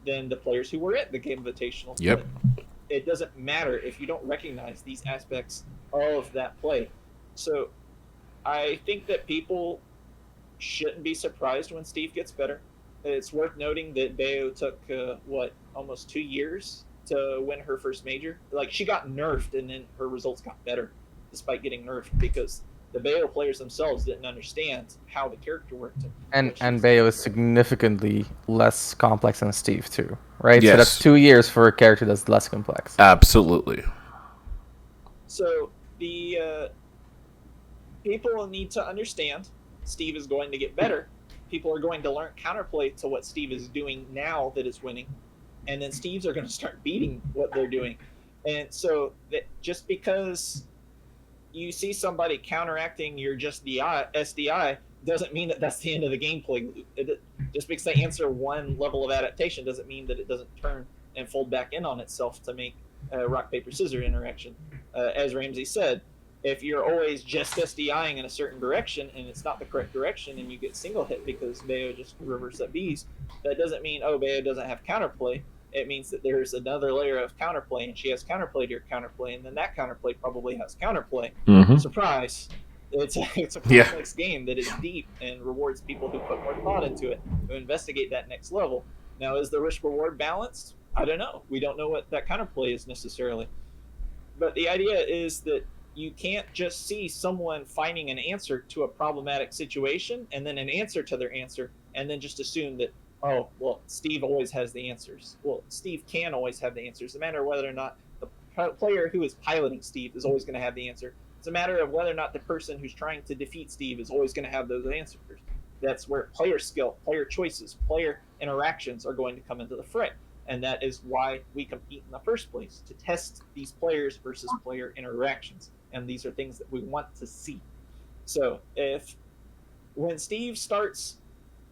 than the players who were at the Invitational. Yep. But it doesn't matter if you don't recognize these aspects of that play. So I think that people shouldn't be surprised when Steve gets better. It's worth noting that Bayo took almost 2 years to win her first major. Like, she got nerfed and then her results got better despite getting nerfed because the Bayo players themselves didn't understand how the character worked. And Bayo is significantly less complex than Steve too, right? Yes. So that's 2 years for a character that's less complex. Absolutely. So the people need to understand Steve is going to get better. People are going to learn counterplay to what Steve is doing now that is winning, and then Steves are going to start beating what they're doing. And so that just because you see somebody counteracting your just DI, SDI doesn't mean that that's the end of the gameplay. Just because they answer one level of adaptation doesn't mean that it doesn't turn and fold back in on itself to make a rock, paper, scissors interaction. As Ramsey said, if you're always just SDIing in a certain direction and it's not the correct direction and you get single hit because Bayo just reverse up Bs, that doesn't mean, oh, Bayo doesn't have counterplay. It means that there's another layer of counterplay, and she has counterplay to your counterplay, and then that counterplay probably has counterplay. Mm-hmm. Surprise! It's a complex game that is deep and rewards people who put more thought into it, who investigate that next level. Now, is the risk-reward balanced? I don't know. We don't know what that counterplay is necessarily. But the idea is that you can't just see someone finding an answer to a problematic situation and then an answer to their answer and then just assume that, oh, well, Steve always has the answers. Well, Steve can always have the answers, no matter whether or not the player who is piloting Steve is always going to have the answer. It's a matter of whether or not the person who's trying to defeat Steve is always going to have those answers. That's where player skill, player choices, player interactions are going to come into the fray. And that is why we compete in the first place, to test these players versus player interactions. And these are things that we want to see. So when Steve starts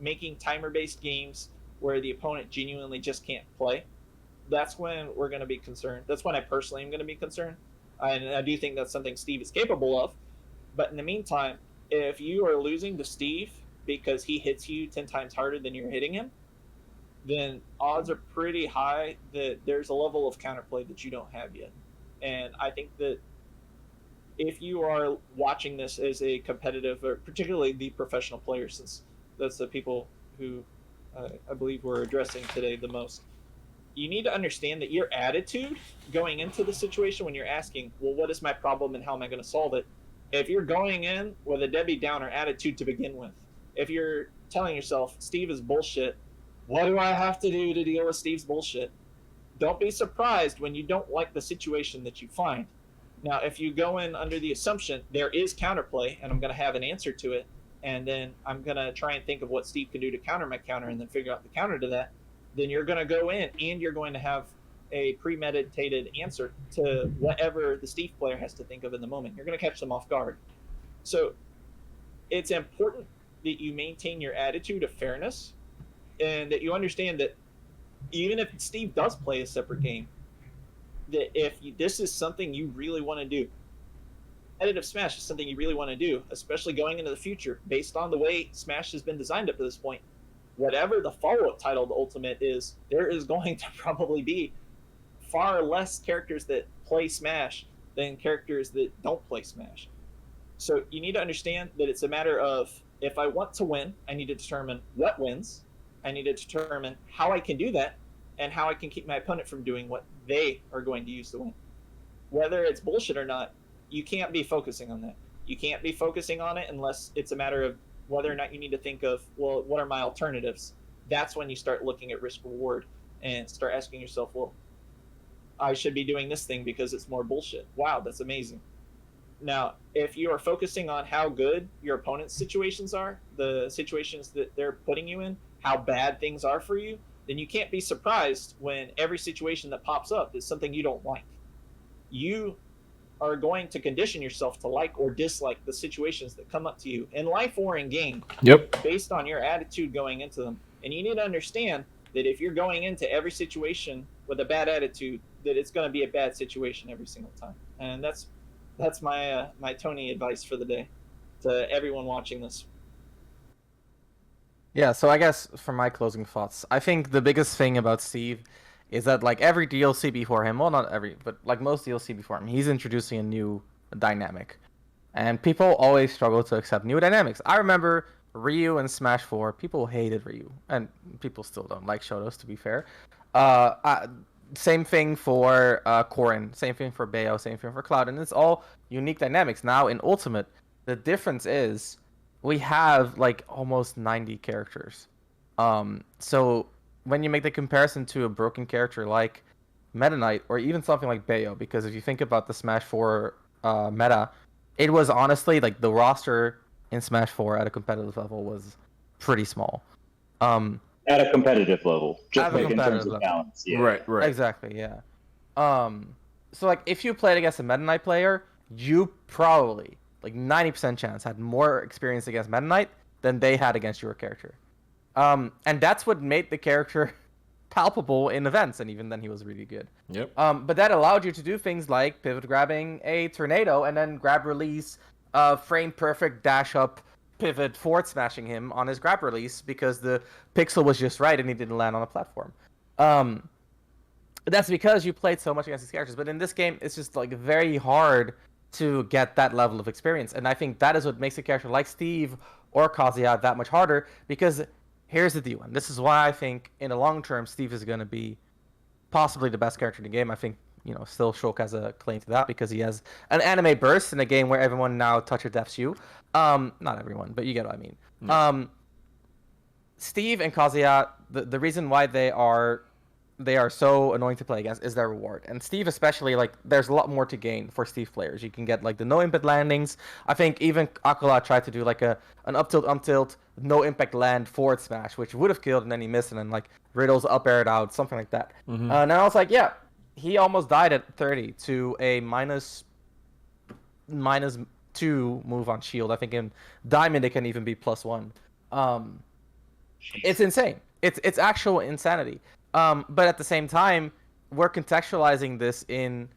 making timer-based games where the opponent genuinely just can't play, that's when we're going to be concerned. That's when I personally am going to be concerned. And I do think that's something Steve is capable of. But in the meantime, if you are losing to Steve because he hits you 10 times harder than you're hitting him, then odds are pretty high that there's a level of counterplay that you don't have yet. And I think that if you are watching this as a competitive, or particularly the professional players, since that's the people who I believe we're addressing today the most, you need to understand that your attitude going into the situation when you're asking, well, what is my problem and how am I going to solve it? If you're going in with a Debbie Downer attitude to begin with, if you're telling yourself, Steve is bullshit, what do I have to do to deal with Steve's bullshit? Don't be surprised when you don't like the situation that you find. Now, if you go in under the assumption there is counterplay and I'm going to have an answer to it, and then I'm going to try and think of what Steve can do to counter my counter and then figure out the counter to that, then you're going to go in and you're going to have a premeditated answer to whatever the Steve player has to think of in the moment. You're going to catch them off guard. So it's important that you maintain your attitude of fairness and that you understand that even if Steve does play a separate game, that if this is something you really want to do, competitive Smash is something you really want to do, especially going into the future, based on the way Smash has been designed up to this point. Whatever the follow-up title, the Ultimate, is, there is going to probably be far less characters that play Smash than characters that don't play Smash. So you need to understand that it's a matter of, if I want to win, I need to determine what wins. I need to determine how I can do that and how I can keep my opponent from doing what they are going to use to win. Whether it's bullshit or not, you can't be focusing on that. You can't be focusing on it unless it's a matter of whether or not you need to think of, well, what are my alternatives? That's when you start looking at risk reward and start asking yourself, well, I should be doing this thing because it's more bullshit. Wow, that's amazing. Now, if you are focusing on how good your opponent's situations are, the situations that they're putting you in, how bad things are for you, then you can't be surprised when every situation that pops up is something you don't like. You are going to condition yourself to like or dislike the situations that come up to you in life or in game. Yep. Based on your attitude going into them. And you need to understand that if you're going into every situation with a bad attitude, that it's going to be a bad situation every single time. And that's my my Tony advice for the day to everyone watching this. Yeah, so I guess for my closing thoughts, I think the biggest thing about Steve is that, like, every DLC before him, well, not every, but like most DLC before him, he's introducing a new dynamic. And people always struggle to accept new dynamics. I remember Ryu in Smash 4, people hated Ryu, and people still don't like Shotos, to be fair. Same thing for Corrin, same thing for Bayo, same thing for Cloud, and it's all unique dynamics. Now in Ultimate, the difference is we have like almost 90 characters. So when you make the comparison to a broken character like Meta Knight or even something like Bayo, because if you think about the Smash 4 meta, it was honestly like the roster in Smash 4 at a competitive level was pretty small. At a competitive level, just At a like in terms competitive of level. balance. Yeah. Right. Exactly, yeah. So like if you played against a Meta Knight player, you probably, like 90% chance, had more experience against Meta Knight than they had against your character. And that's what made the character palpable in events, and even then he was really good. Yep. But that allowed you to do things like pivot grabbing a tornado and then grab release, frame perfect dash up, pivot forward smashing him on his grab release because the pixel was just right and he didn't land on a platform. That's because you played so much against these characters. But in this game, it's just like very hard to get that level of experience. And I think that is what makes a character like Steve or Kazuya that much harder, because here's the deal, and this is why I think in the long term Steve is going to be possibly the best character in the game. I think, still Shulk has a claim to that because he has an anime burst in a game where everyone now touch or deaths you. Not everyone, but you get what I mean. Yeah. Steve and Kazuya, the reason why they are so annoying to play against is their reward. And Steve especially, like, there's a lot more to gain for Steve players. You can get like the no impact landings. I think even Akala tried to do like an up tilt no impact land forward smash, which would have killed, and then he missed, and then like Riddle's up aired out, something like that. And I was like, yeah, he almost died at 30 to a -2 move on shield. I think in Diamond it can even be +1. It's insane. It's actual insanity. But at the same time, we're contextualizing this in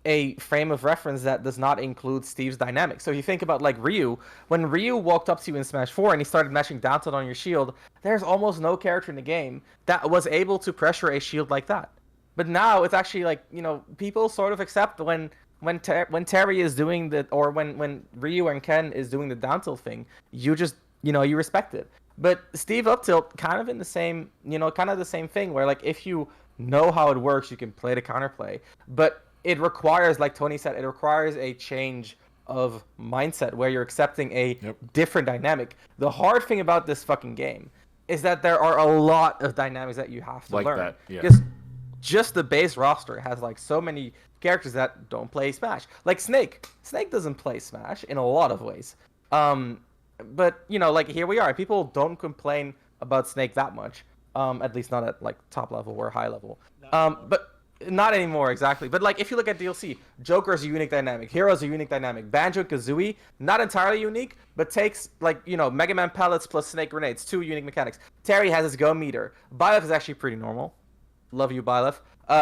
a frame of reference that does not include Steve's dynamics. So you think about like Ryu. When Ryu walked up to you in Smash 4 and he started mashing down tilt on your shield, there's almost no character in the game that was able to pressure a shield like that. But now it's actually like, people sort of accept when Terry is doing the, or when Ryu and Ken is doing the down tilt thing, you just, you respect it. But Steve up tilt kind of in the same, kind of the same thing where like if you know how it works, you can play the counterplay. But it requires, like Tony said, it requires a change of mindset where you're accepting a different dynamic. The hard thing about this fucking game is that there are a lot of dynamics that you have to learn. That, yeah. Because just the base roster has like so many characters that don't play Smash. Like Snake. Snake doesn't play Smash in a lot of ways. But like here we are. People don't complain about Snake that much. At least not at like top level or high level. But not anymore, exactly. But like if you look at DLC, Joker's a unique dynamic, Hero's a unique dynamic, Banjo-Kazooie, not entirely unique, but takes like, Mega Man pellets plus Snake grenades, 2 unique mechanics. Terry has his go meter. Byleth is actually pretty normal. Love you, Byleth.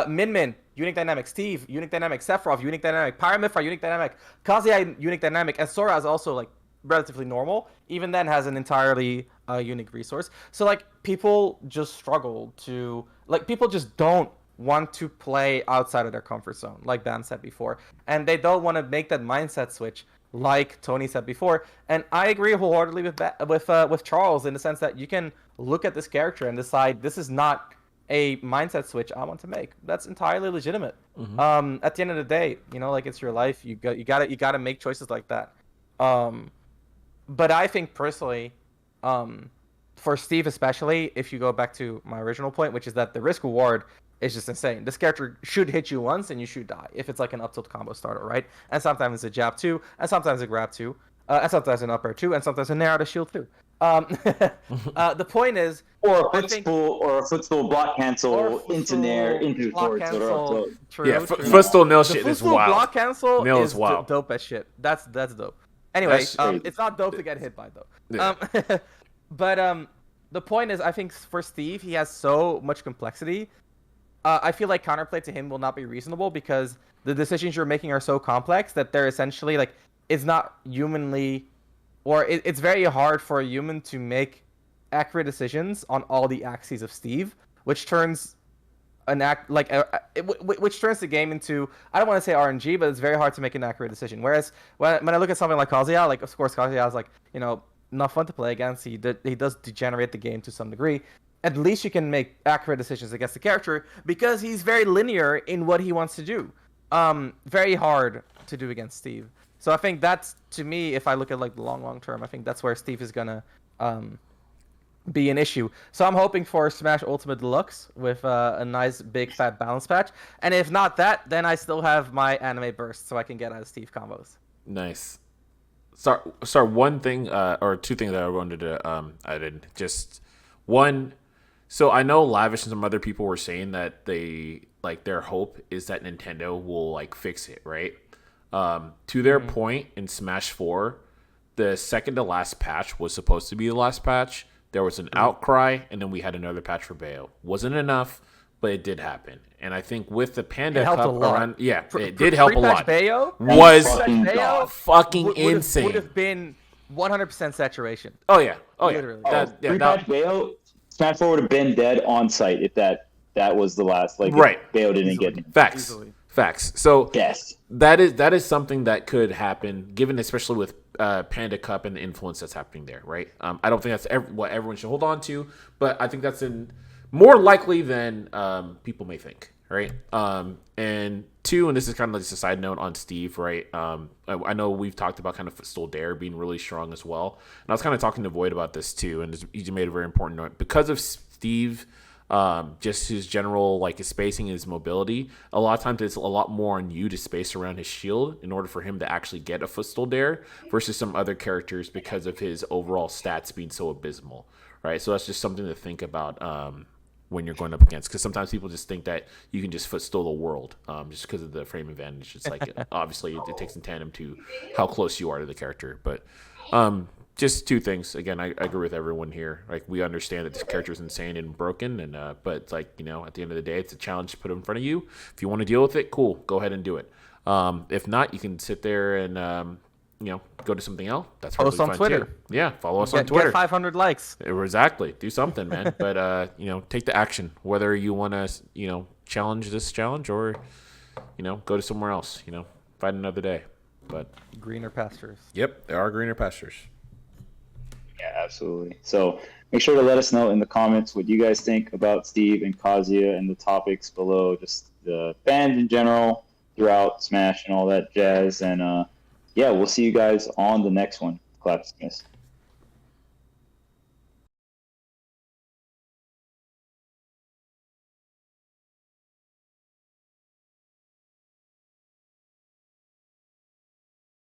Min Min, unique dynamic. Steve, unique dynamic. Sephiroth, unique dynamic. Pyramithra, unique dynamic. Kazuya, unique dynamic. And Sora is also like relatively normal. Even then has an entirely unique resource. So like people just struggle to, like people just don't want to play outside of their comfort zone, like Bam said before, and they don't want to make that mindset switch, like Tony said before. And I agree wholeheartedly with Charles in the sense that you can look at this character and decide this is not a mindset switch I want to make. That's entirely legitimate. At the end of the day, like it's your life. You gotta make choices like that. But I think personally, for Steve especially, if you go back to my original point, which is that the risk reward is just insane. This character should hit you once and you should die if it's like an up tilt combo starter, right? And sometimes it's a jab 2, and sometimes a grab 2, and sometimes an up air 2, and sometimes a nair out of shield 2. The point is, or a footstool block cancel into nair into forward. True. Footstool nail shit is wild. Block cancel nail is wild. Dope as shit. That's dope. Anyway, That's it's not dope to get hit by though. Yeah. But the point is, I think for Steve, he has so much complexity. I feel like counterplay to him will not be reasonable because the decisions you're making are so complex that they're essentially like, it's not humanly, or it's very hard for a human to make accurate decisions on all the axes of Steve, which turns which turns the game into, I don't want to say RNG, but it's very hard to make an accurate decision. Whereas when I look at something like Kazuya, like of course Kazuya is like, not fun to play against. He does degenerate the game to some degree. At least you can make accurate decisions against the character because he's very linear in what he wants to do. Very hard to do against Steve. So I think that's, to me, if I look at like the long term, I think that's where Steve is gonna be an issue. So I'm hoping for Smash Ultimate Deluxe with a nice big fat balance patch. And if not that, then I still have my anime burst so I can get out of Steve combos. Nice. Sorry, one thing or two things that I wanted to add in. Just one. So I know Lavish and some other people were saying that they like their hope is that Nintendo will like fix it, right? To their point, in Smash 4, the second to last patch was supposed to be the last patch. There was an outcry, and then we had another patch for Bayo. Wasn't enough, but it did happen. And I think with the Panda Cup around, it did help a lot. Bayo was fucking insane. Would have been 100% saturation. Oh yeah, literally. Patch Bayo, Smash 4 would have been dead on site if that was the last. Like, right. Bayo didn't get me. Facts. So yes, that is something that could happen, given especially with Panda Cup and the influence that's happening there, right? I don't think that's what everyone should hold on to, but I think that's more likely than people may think, right? And two, and this is kind of just a side note on Steve, right? I know we've talked about kind of footstool dare being really strong as well, and I was kind of talking to Void about this too, and he made a very important note because of Steve. Just his general his spacing and his mobility. A lot of times it's a lot more on you to space around his shield in order for him to actually get a footstool dare versus some other characters because of his overall stats being so abysmal, right? So that's just something to think about when you're going up against, because sometimes people just think that you can just footstool the world just because of the frame advantage. It's obviously it takes in tandem to how close you are to the character, but just two things. Again, I agree with everyone here. We understand that this character is insane and broken, and but at the end of the day, it's a challenge to put in front of you. If you want to deal with it, cool, go ahead and do it. If not, you can sit there and go to something else. That's follow us on Twitter. Too. Yeah, follow us on Twitter. Get 500 likes. Exactly. Do something, man. But take the action. Whether you want to challenge this challenge or go to somewhere else. Find another day. But greener pastures. Yep, there are greener pastures. Yeah, absolutely. So make sure to let us know in the comments what you guys think about Steve and Kazuya and the topics below, just the band in general, throughout Smash and all that jazz. And we'll see you guys on the next one. Clap dismissed.